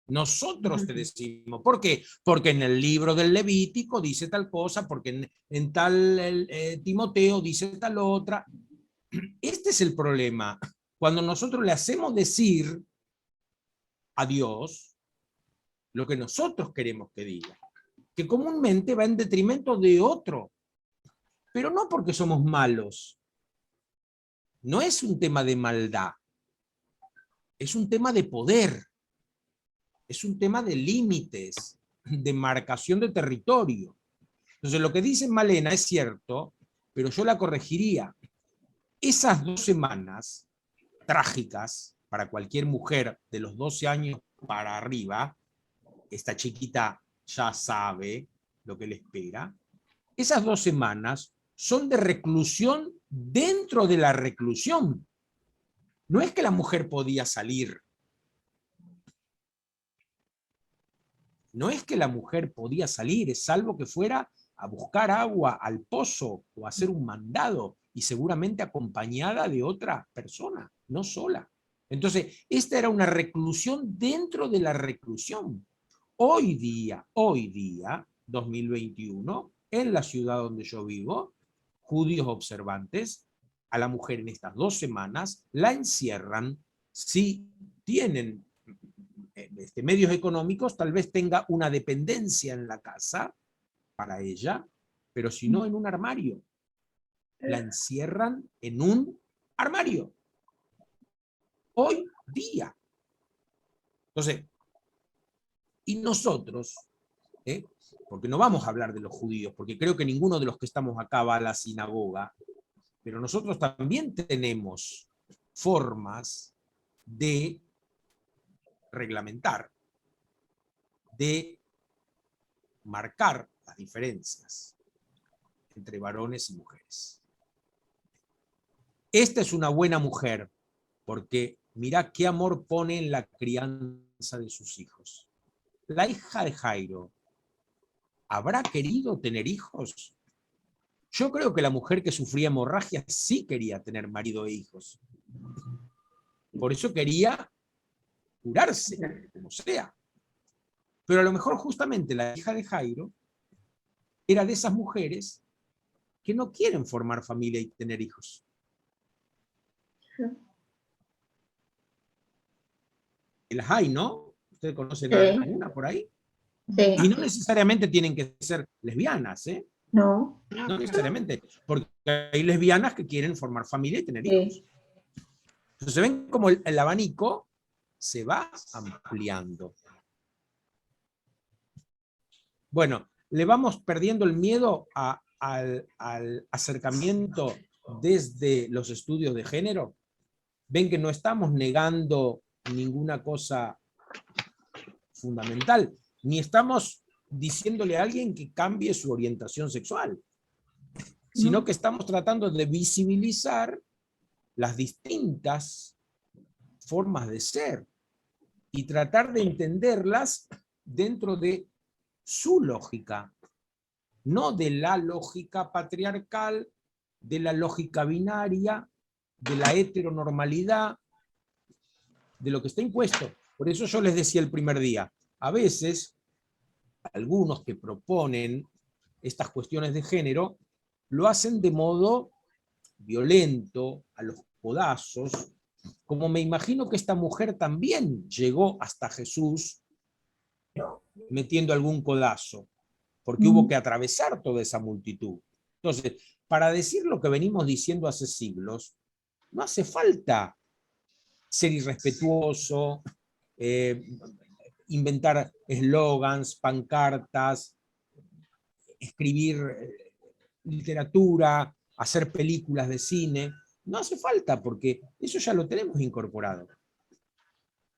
Nosotros te decimos. ¿Por qué? Porque en el libro del Levítico dice tal cosa, porque en tal Timoteo dice tal otra. Este es el problema. Cuando nosotros le hacemos decir a Dios lo que nosotros queremos que diga, que comúnmente va en detrimento de otro, pero no porque somos malos. No es un tema de maldad, es un tema de poder, es un tema de límites, de marcación de territorio. Entonces lo que dice Malena es cierto, pero yo la corregiría. Esas 2 semanas trágicas para cualquier mujer de los 12 años para arriba, esta chiquita ya sabe lo que le espera, esas 2 semanas son de reclusión dentro de la reclusión. No es que la mujer podía salir. No es que la mujer podía salir, salvo que fuera a buscar agua al pozo o a hacer un mandado, y seguramente acompañada de otra persona, no sola. Entonces, esta era una reclusión dentro de la reclusión. Hoy día, 2021, en la ciudad donde yo vivo, judíos observantes, a la mujer en estas 2 semanas la encierran. Si tienen medios económicos, tal vez tenga una dependencia en la casa para ella, pero si no, en un armario. La encierran en un armario. Hoy día. Entonces, y nosotros, porque no vamos a hablar de los judíos, porque creo que ninguno de los que estamos acá va a la sinagoga, pero nosotros también tenemos formas de reglamentar, de marcar las diferencias entre varones y mujeres. Esta es una buena mujer, porque mirá qué amor pone en la crianza de sus hijos. La hija de Jairo, ¿habrá querido tener hijos? Yo creo que la mujer que sufría hemorragias sí quería tener marido e hijos. Por eso quería curarse, como sea. Pero a lo mejor justamente la hija de Jairo era de esas mujeres que no quieren formar familia y tener hijos. Las hay, ¿no? ¿Ustedes conocen alguna por ahí? Sí. Y no necesariamente tienen que ser lesbianas, ¿eh? No. No necesariamente, porque hay lesbianas que quieren formar familia y tener hijos. Entonces ven como el abanico se va ampliando. Bueno, le vamos perdiendo el miedo al acercamiento desde los estudios de género. Ven que no estamos negando ninguna cosa fundamental, ni estamos diciéndole a alguien que cambie su orientación sexual, sino que estamos tratando de visibilizar las distintas formas de ser y tratar de entenderlas dentro de su lógica, no de la lógica patriarcal, de la lógica binaria, de la heteronormalidad, de lo que está impuesto. Por eso yo les decía el primer día, a veces algunos que proponen estas cuestiones de género lo hacen de modo violento, a los codazos, como me imagino que esta mujer también llegó hasta Jesús metiendo algún codazo, porque hubo que atravesar toda esa multitud. Entonces, para decir lo que venimos diciendo hace siglos, no hace falta ser irrespetuoso, inventar eslogans, pancartas, escribir literatura, hacer películas de cine. No hace falta, porque eso ya lo tenemos incorporado.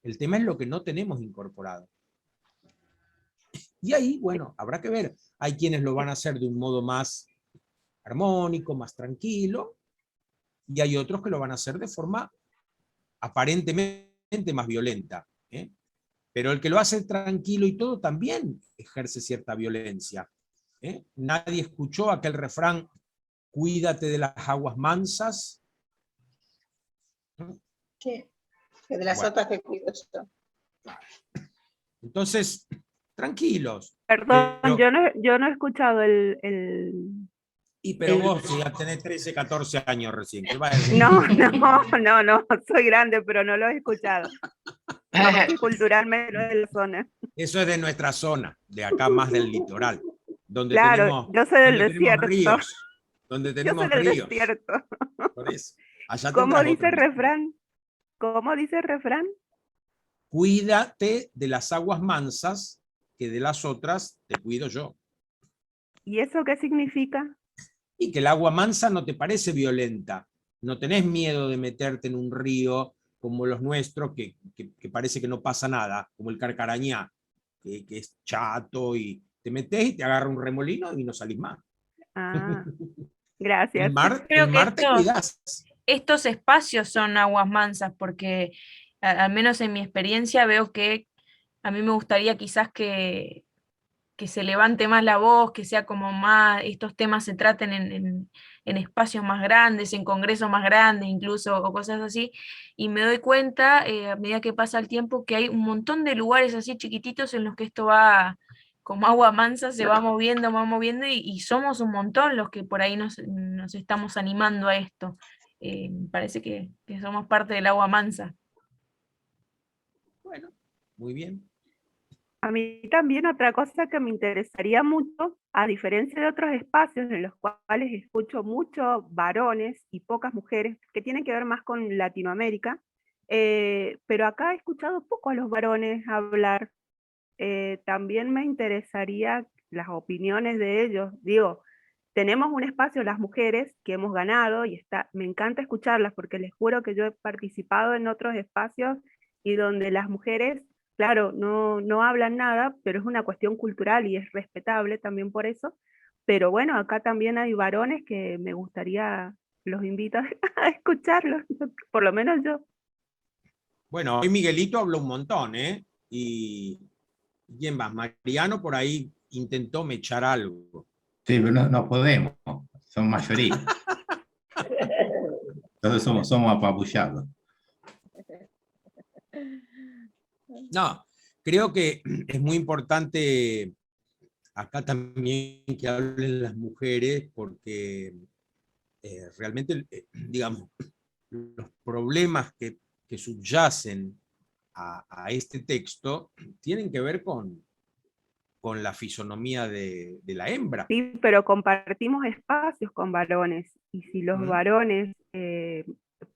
El tema es lo que no tenemos incorporado. Y ahí, bueno, habrá que ver. Hay quienes lo van a hacer de un modo más armónico, más tranquilo, y hay otros que lo van a hacer de forma aparentemente más violenta, ¿eh? Pero el que lo hace tranquilo y todo también ejerce cierta violencia, ¿eh? Nadie escuchó aquel refrán, cuídate de las aguas mansas. Sí, que de las Bueno. otras que cuido yo. Entonces, tranquilos. Perdón, Pero- yo no he escuchado pero vos ya tenés 13, 14 años recién. ¿Qué vas a decir? No, soy grande, pero no lo he escuchado. No, que culturalmente no es de la zona. Eso es de nuestra zona, de acá más del litoral, donde Claro, tenemos, yo soy del donde tenemos desierto. ríos, donde Yo tenemos soy del ríos. desierto. Por eso. Allá ¿Cómo tendrás dice el otro. refrán? ¿Cómo dice el refrán? Cuídate de las aguas mansas, que de las otras te cuido yo. ¿Y eso qué significa? Y que el agua mansa no te parece violenta. No tenés miedo de meterte en un río como los nuestros, que parece que no pasa nada, como el Carcarañá, que es chato y te metés y te agarra un remolino y no salís más. Ah, gracias. El mar Creo que te cuidás. estos espacios son aguas mansas, porque al menos en mi experiencia veo que a mí me gustaría quizás que se levante más la voz, que sea como más, estos temas se traten en espacios más grandes, en congresos más grandes incluso, o cosas así, y me doy cuenta, a medida que pasa el tiempo, que hay un montón de lugares así chiquititos en los que esto va como agua mansa, se va moviendo, y somos un montón los que por ahí nos estamos animando a esto. Me parece que somos parte del agua mansa. Bueno, muy bien. A mí también otra cosa que me interesaría mucho, a diferencia de otros espacios en los cuales escucho muchos varones y pocas mujeres, que tienen que ver más con Latinoamérica, pero acá he escuchado poco a los varones hablar. También me interesaría las opiniones de ellos. Digo, tenemos un espacio, las mujeres, que hemos ganado y me encanta escucharlas porque les juro que yo he participado en otros espacios y donde las mujeres, claro, no hablan nada, pero es una cuestión cultural y es respetable también por eso. Pero bueno, acá también hay varones que me gustaría, los invito a escucharlos, por lo menos yo. Bueno, hoy Miguelito habló un montón, ¿eh? Y ¿quién más? Mariano por ahí intentó mechar algo. Sí, pero no podemos, son mayoría. Entonces somos apabullados. No, creo que es muy importante acá también que hablen las mujeres, porque realmente, digamos, los problemas que subyacen a este texto tienen que ver con la fisonomía de la hembra. Sí, pero compartimos espacios con varones, y si los varones,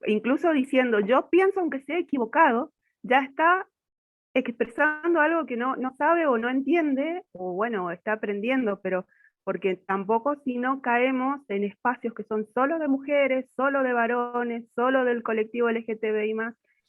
incluso diciendo, yo pienso aunque sea equivocado, ya está expresando algo que no sabe o no entiende, o bueno, está aprendiendo, pero porque tampoco si no caemos en espacios que son solo de mujeres, solo de varones, solo del colectivo LGTBI+,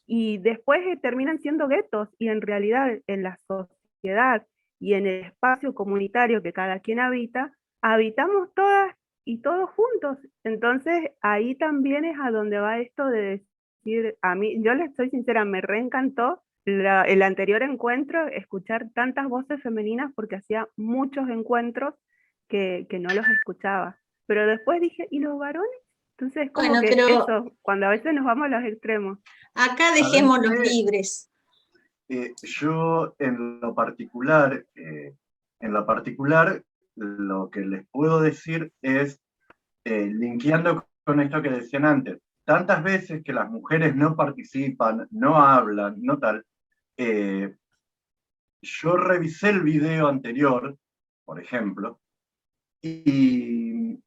y después terminan siendo guetos, y en realidad en la sociedad y en el espacio comunitario que cada quien habita, habitamos todas y todos juntos. Entonces ahí también es a donde va esto de decir, a mí, yo les soy sincera, me reencantó el anterior encuentro, escuchar tantas voces femeninas, porque hacía muchos encuentros que no los escuchaba. Pero después dije, ¿y los varones? Entonces como Bueno, que pero eso, cuando a veces nos vamos a los extremos. acá dejémoslos ¿Sabés qué? libres. Yo en lo particular, lo que les puedo decir es, linkeando con esto que decían antes, tantas veces que las mujeres no participan, no hablan, no tal, yo revisé el video anterior, por ejemplo, y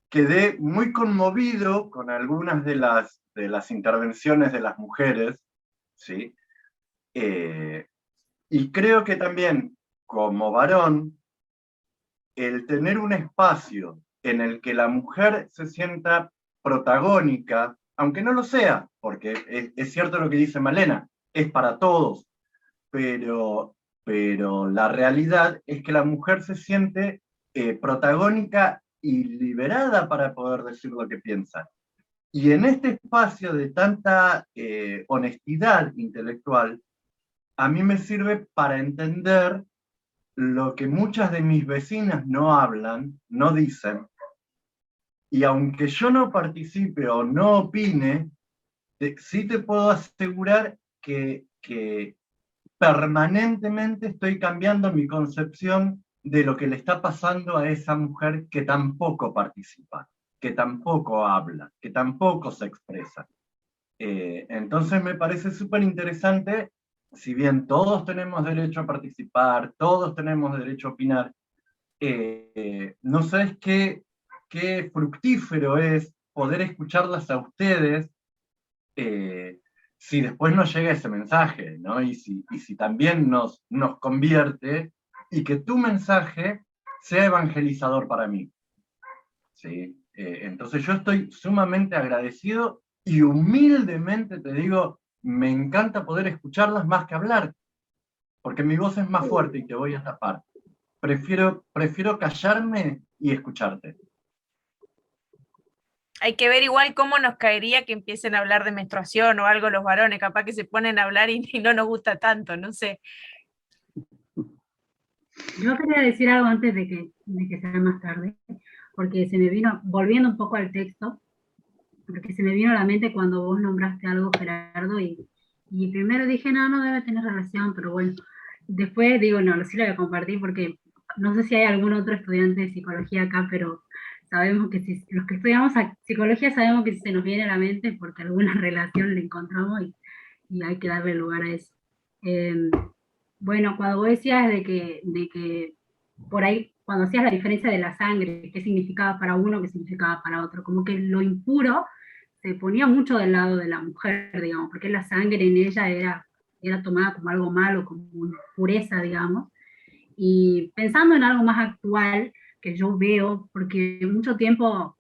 quedé muy conmovido con algunas de las intervenciones de las mujeres, ¿sí? Y creo que también, como varón, el tener un espacio en el que la mujer se sienta protagónica, aunque no lo sea, porque es cierto lo que dice Malena, es para todos, pero la realidad es que la mujer se siente protagónica y liberada para poder decir lo que piensa. Y en este espacio de tanta honestidad intelectual, a mí me sirve para entender lo que muchas de mis vecinas no hablan, no dicen, y aunque yo no participe o no opine, sí te puedo asegurar que permanentemente estoy cambiando mi concepción de lo que le está pasando a esa mujer que tampoco participa, que tampoco habla, que tampoco se expresa. Entonces me parece súper interesante, si bien todos tenemos derecho a participar, todos tenemos derecho a opinar, no sabes qué fructífero es poder escucharlas a ustedes, si después nos llega ese mensaje, ¿no? Y si también nos convierte, y que tu mensaje sea evangelizador para mí, ¿sí? Entonces yo estoy sumamente agradecido, y humildemente te digo, me encanta poder escucharlas más que hablar, porque mi voz es más fuerte y te voy a tapar. Prefiero callarme y escucharte. Hay que ver igual cómo nos caería que empiecen a hablar de menstruación o algo los varones, capaz que se ponen a hablar y no nos gusta tanto, no sé. Yo quería decir algo antes de que sea más tarde, porque se me vino, volviendo un poco al texto, porque se me vino a la mente cuando vos nombraste algo, Gerardo, y primero dije, no debe tener relación, pero bueno, después digo, no, sí lo voy a compartir, porque no sé si hay algún otro estudiante de psicología acá, pero sabemos que si los que estudiamos psicología sabemos que si se nos viene a la mente porque alguna relación le encontramos y hay que darle lugar a eso. Bueno, cuando vos decías de que por ahí, cuando hacías la diferencia de la sangre, qué significaba para uno, qué significaba para otro, como que lo impuro se ponía mucho del lado de la mujer, digamos, porque la sangre en ella era tomada como algo malo, como impureza, digamos. Y pensando en algo más actual, que yo veo, porque mucho tiempo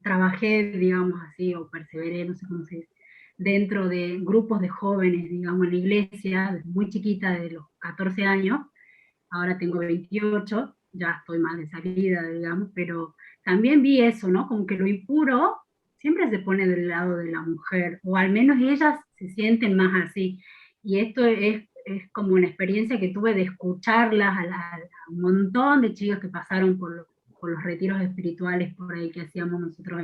trabajé, digamos así, o perseveré, no sé cómo se dice, dentro de grupos de jóvenes, digamos, en la iglesia, desde muy chiquita, de los 14 años, ahora tengo 28, ya estoy más de salida, digamos, pero también vi eso, ¿no? Como que lo impuro siempre se pone del lado de la mujer, o al menos ellas se sienten más así, y esto es como una experiencia que tuve de escucharlas a un montón de chicas que pasaron por los retiros espirituales por ahí que hacíamos nosotros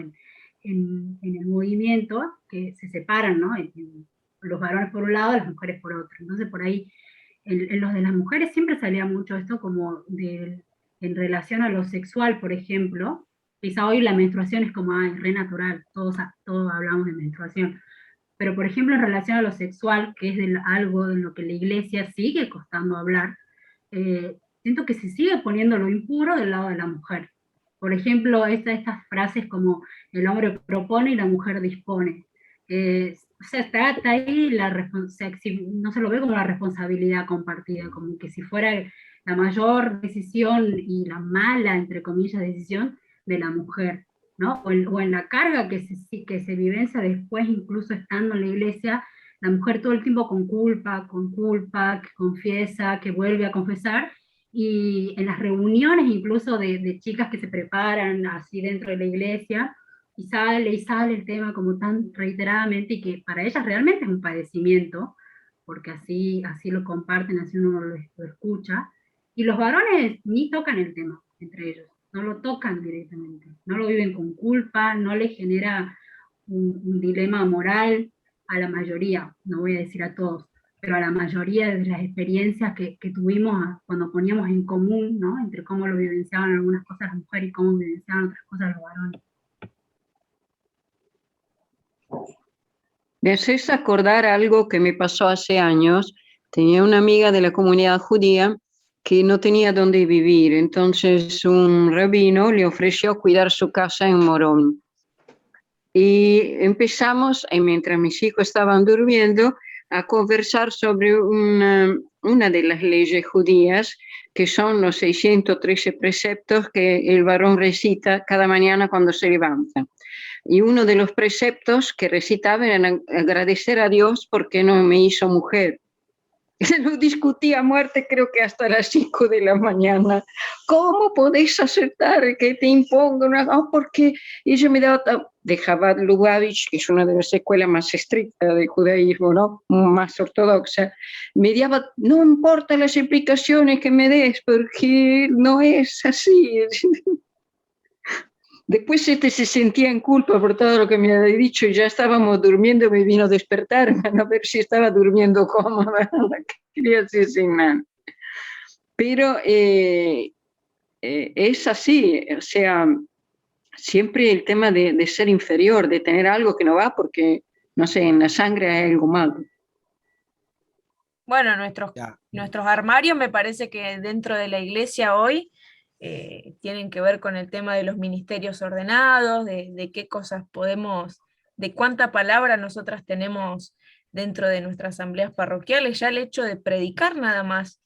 en el movimiento, que se separan, ¿no? los varones por un lado, las mujeres por otro. Entonces por ahí, en los de las mujeres siempre salía mucho esto como en relación a lo sexual, por ejemplo. Quizá hoy la menstruación es como, ay, re natural, todos hablamos de menstruación. Pero por ejemplo en relación a lo sexual, que es algo de lo que la iglesia sigue costando hablar, siento que se sigue poniendo lo impuro del lado de la mujer. Por ejemplo, estas frases como el hombre propone y la mujer dispone. O sea, está ahí no se lo ve como la responsabilidad compartida, como que si fuera la mayor decisión y la mala, entre comillas, decisión de la mujer, ¿no? O en la carga que se vivencia después, incluso estando en la iglesia, la mujer todo el tiempo con culpa, que confiesa, que vuelve a confesar, y en las reuniones incluso de chicas que se preparan así dentro de la iglesia, y sale el tema como tan reiteradamente, y que para ellas realmente es un padecimiento, porque así lo comparten, así uno lo escucha, y los varones ni tocan el tema entre ellos, no lo tocan directamente, no lo viven con culpa, no les genera un dilema moral a la mayoría, no voy a decir a todos, pero a la mayoría de las experiencias que tuvimos cuando poníamos en común, ¿no? Entre cómo lo vivenciaban algunas cosas las mujeres y cómo vivenciaban otras cosas los varones. Me haces acordar algo que me pasó hace años. Tenía una amiga de la comunidad judía que no tenía dónde vivir, entonces un rabino le ofreció cuidar su casa en Morón. Y empezamos, mientras mis hijos estaban durmiendo, a conversar sobre una de las leyes judías, que son los 613 preceptos que el varón recita cada mañana cuando se levanta. Y uno de los preceptos que recitaba era agradecer a Dios porque no me hizo mujer. Lo discutí a muerte, creo que hasta las 5 de la mañana. ¿Cómo podés aceptar que te imponga una...? Oh, porque ella me daba... De Chabad Lubavitch, que es una de las escuelas más estrictas del judaísmo, ¿no? Más ortodoxa, me daba, no importa las explicaciones que me des, porque no es así. Después se sentía en culpa por todo lo que me había dicho, y ya estábamos durmiendo, me vino a despertarme a ver si estaba durmiendo cómoda. Quería decir sin nada. Pero es así, o sea, siempre el tema de ser inferior, de tener algo que no va porque, no sé, en la sangre hay algo malo. Bueno, nuestros armarios me parece que dentro de la iglesia hoy tienen que ver con el tema de los ministerios ordenados, de qué cosas podemos, de cuánta palabra nosotras tenemos dentro de nuestras asambleas parroquiales. Ya el hecho de predicar nada más,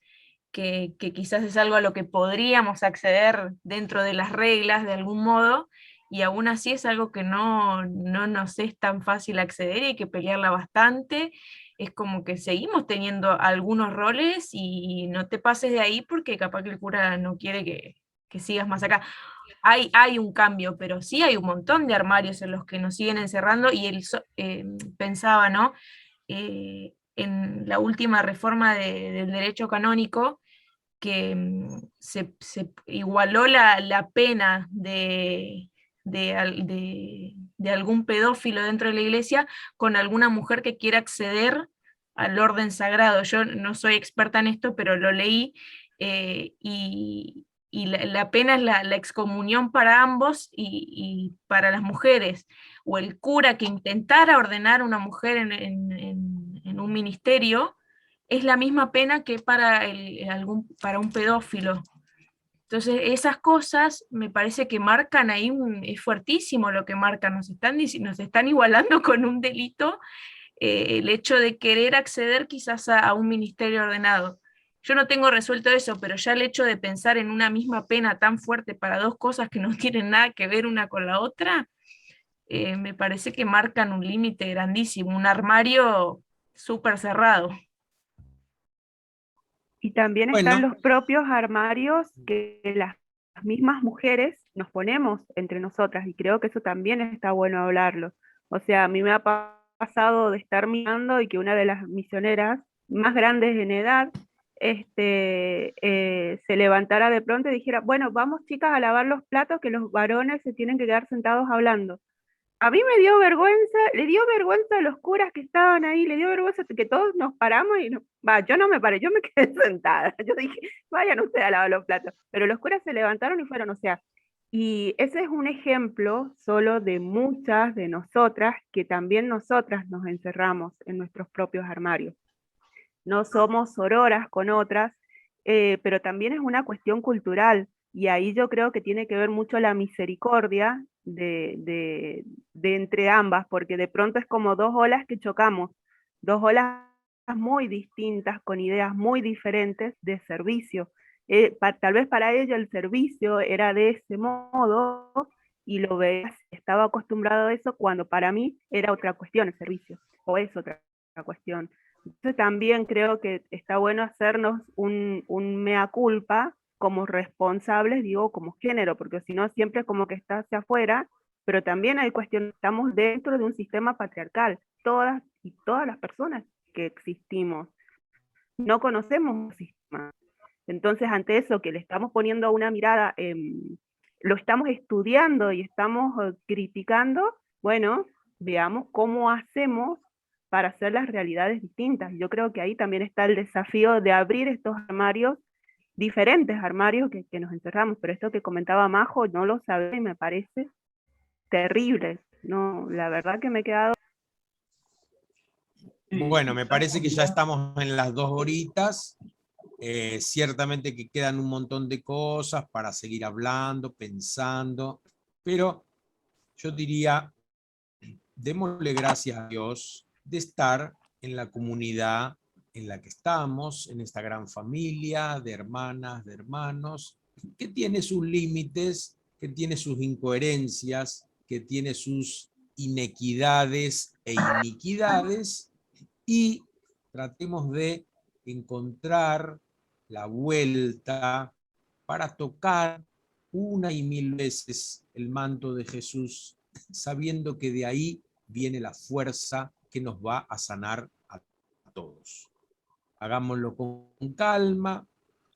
que quizás es algo a lo que podríamos acceder dentro de las reglas de algún modo, y aún así es algo que no nos es tan fácil acceder y hay que pelearla bastante. Es como que seguimos teniendo algunos roles y no te pases de ahí porque capaz que el cura no quiere que sigas más acá. Hay un cambio, pero sí hay un montón de armarios en los que nos siguen encerrando, y pensaba, ¿no? En la última reforma del derecho canónico, que se igualó la pena de algún pedófilo dentro de la iglesia con alguna mujer que quiera acceder al orden sagrado. Yo no soy experta en esto, pero lo leí, y la pena es la excomunión para ambos y para las mujeres, o el cura que intentara ordenar a una mujer en un ministerio, es la misma pena que para un pedófilo. Entonces esas cosas me parece que marcan ahí, es fuertísimo lo que marcan, nos están igualando con un delito, el hecho de querer acceder quizás a un ministerio ordenado. Yo no tengo resuelto eso, pero ya el hecho de pensar en una misma pena tan fuerte para dos cosas que no tienen nada que ver una con la otra, me parece que marcan un límite grandísimo, un armario súper cerrado. Y también están los propios armarios que las mismas mujeres nos ponemos entre nosotras, y creo que eso también está bueno hablarlo. O sea, a mí me ha pasado de estar mirando y que una de las misioneras más grandes en edad se levantara de pronto y dijera, bueno, vamos chicas a lavar los platos, que los varones se tienen que quedar sentados hablando. a mí me dio vergüenza, le dio vergüenza a los curas que estaban ahí, le dio vergüenza que todos nos paramos y yo no me paré, yo me quedé sentada. Yo dije, vayan ustedes a lavar los platos. Pero los curas se levantaron y fueron, o sea, y ese es un ejemplo solo de muchas de nosotras que también nosotras nos encerramos en nuestros propios armarios. No somos sororas con otras, pero también es una cuestión cultural. Y ahí yo creo que tiene que ver mucho la misericordia de entre ambas, porque de pronto es como dos olas que chocamos, dos olas muy distintas, con ideas muy diferentes de servicio. Tal vez para ella el servicio era de ese modo, y lo veía, estaba acostumbrado a eso, cuando para mí era otra cuestión el servicio, o es otra cuestión. Entonces también creo que está bueno hacernos un mea culpa, como responsables, digo, como género, porque si no siempre como que está hacia afuera, pero también hay cuestiones, estamos dentro de un sistema patriarcal, todas las personas que existimos, no conocemos un sistema. Entonces ante eso que le estamos poniendo una mirada, lo estamos estudiando y estamos criticando, bueno, veamos cómo hacemos para hacer las realidades distintas. Yo creo que ahí también está el desafío de abrir estos armarios, diferentes armarios que nos encerramos, pero esto que comentaba Majo no lo sabía y me parece terrible. No, la verdad que me he quedado... Bueno, me parece que ya estamos en las 2 horitas. Ciertamente que quedan un montón de cosas para seguir hablando, pensando, pero yo diría, démosle gracias a Dios de estar en la comunidad en la que estamos, en esta gran familia de hermanas, de hermanos, que tiene sus límites, que tiene sus incoherencias, que tiene sus inequidades e iniquidades, y tratemos de encontrar la vuelta para tocar una y mil veces el manto de Jesús, sabiendo que de ahí viene la fuerza que nos va a sanar a todos. Hagámoslo con calma,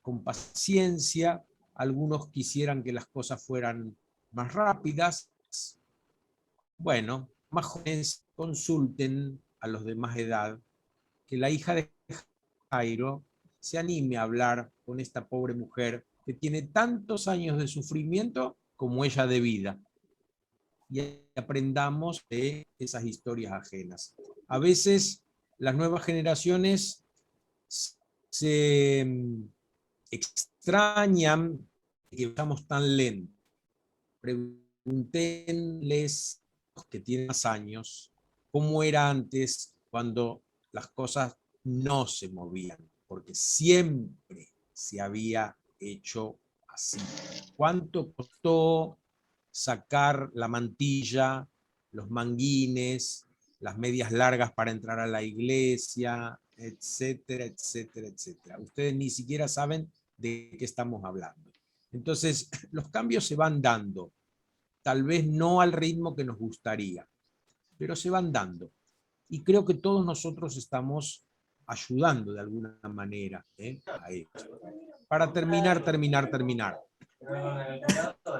con paciencia. Algunos quisieran que las cosas fueran más rápidas. Bueno, más jóvenes, consulten a los de más edad, que la hija de Jairo se anime a hablar con esta pobre mujer que tiene tantos años de sufrimiento como ella de vida. Y aprendamos de esas historias ajenas. A veces las nuevas generaciones se extrañan que estamos tan lentos. Pregúntenles a los que tienen más años cómo era antes cuando las cosas no se movían, porque siempre se había hecho así. ¿Cuánto costó sacar la mantilla, los manguines, las medias largas para entrar a la iglesia, etcétera, etcétera, etcétera? Ustedes ni siquiera saben de qué estamos hablando. Entonces, los cambios se van dando, tal vez no al ritmo que nos gustaría, pero se van dando. Y creo que todos nosotros estamos ayudando de alguna manera a esto. Para terminar.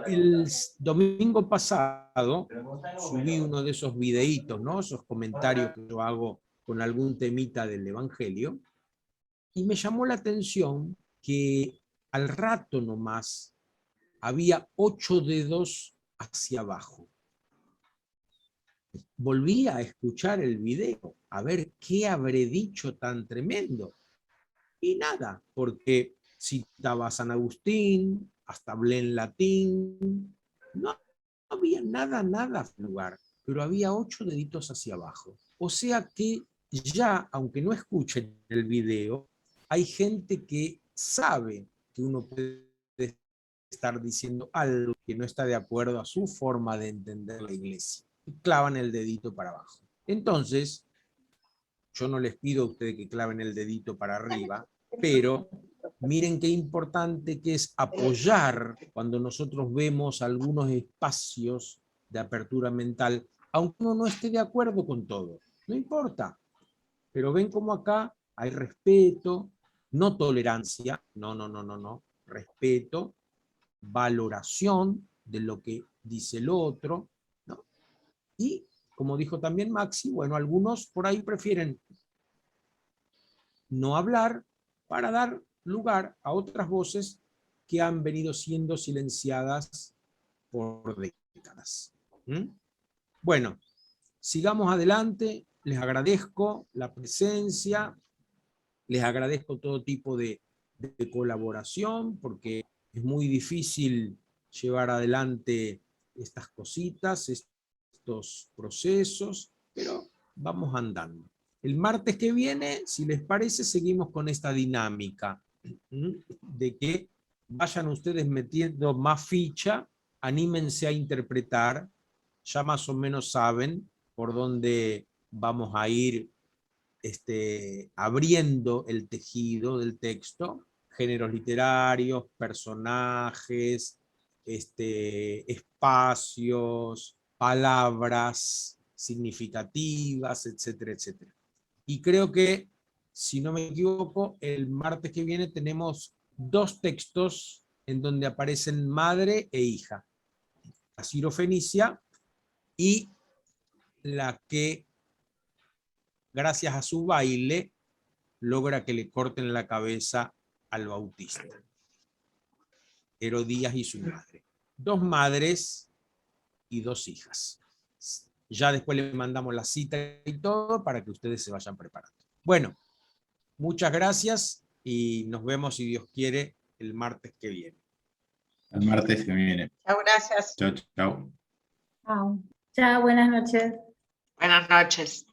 El domingo pasado subí uno de esos videitos, ¿no? Esos comentarios que yo hago con algún temita del Evangelio, y me llamó la atención que al rato nomás había 8 dedos hacia abajo. Volví a escuchar el video, a ver qué habré dicho tan tremendo. Y nada, porque citaba a San Agustín, hasta hablé en latín, no había nada en lugar, pero había 8 deditos hacia abajo. O sea que ya, aunque no escuchen el video, hay gente que sabe que uno puede estar diciendo algo que no está de acuerdo a su forma de entender la iglesia. Y clavan el dedito para abajo. Entonces, yo no les pido a ustedes que claven el dedito para arriba, pero miren qué importante que es apoyar cuando nosotros vemos algunos espacios de apertura mental, aunque uno no esté de acuerdo con todo, no importa. Pero ven cómo acá hay respeto, no tolerancia, no, respeto, valoración de lo que dice el otro, ¿no? Y, como dijo también Maxi, bueno, algunos por ahí prefieren no hablar para dar lugar a otras voces que han venido siendo silenciadas por décadas. Bueno, sigamos adelante. Les agradezco la presencia, les agradezco todo tipo de colaboración, porque es muy difícil llevar adelante estas cositas, estos procesos, pero vamos andando. El martes que viene, si les parece, seguimos con esta dinámica de que vayan ustedes metiendo más ficha, anímense a interpretar, ya más o menos saben por dónde vamos a ir abriendo el tejido del texto, géneros literarios, personajes, espacios, palabras significativas, etcétera, etcétera. Y creo que, si no me equivoco, el martes que viene tenemos 2 textos en donde aparecen madre e hija. La Sirofenicia y la que, gracias a su baile, logra que le corten la cabeza al Bautista. Herodías y su madre. 2 madres y 2 hijas. Ya después le mandamos la cita y todo para que ustedes se vayan preparando. Bueno, muchas gracias y nos vemos, si Dios quiere, el martes que viene. El martes que viene. Chao, gracias. Chao, chao. Chao. Chao, buenas noches. Buenas noches.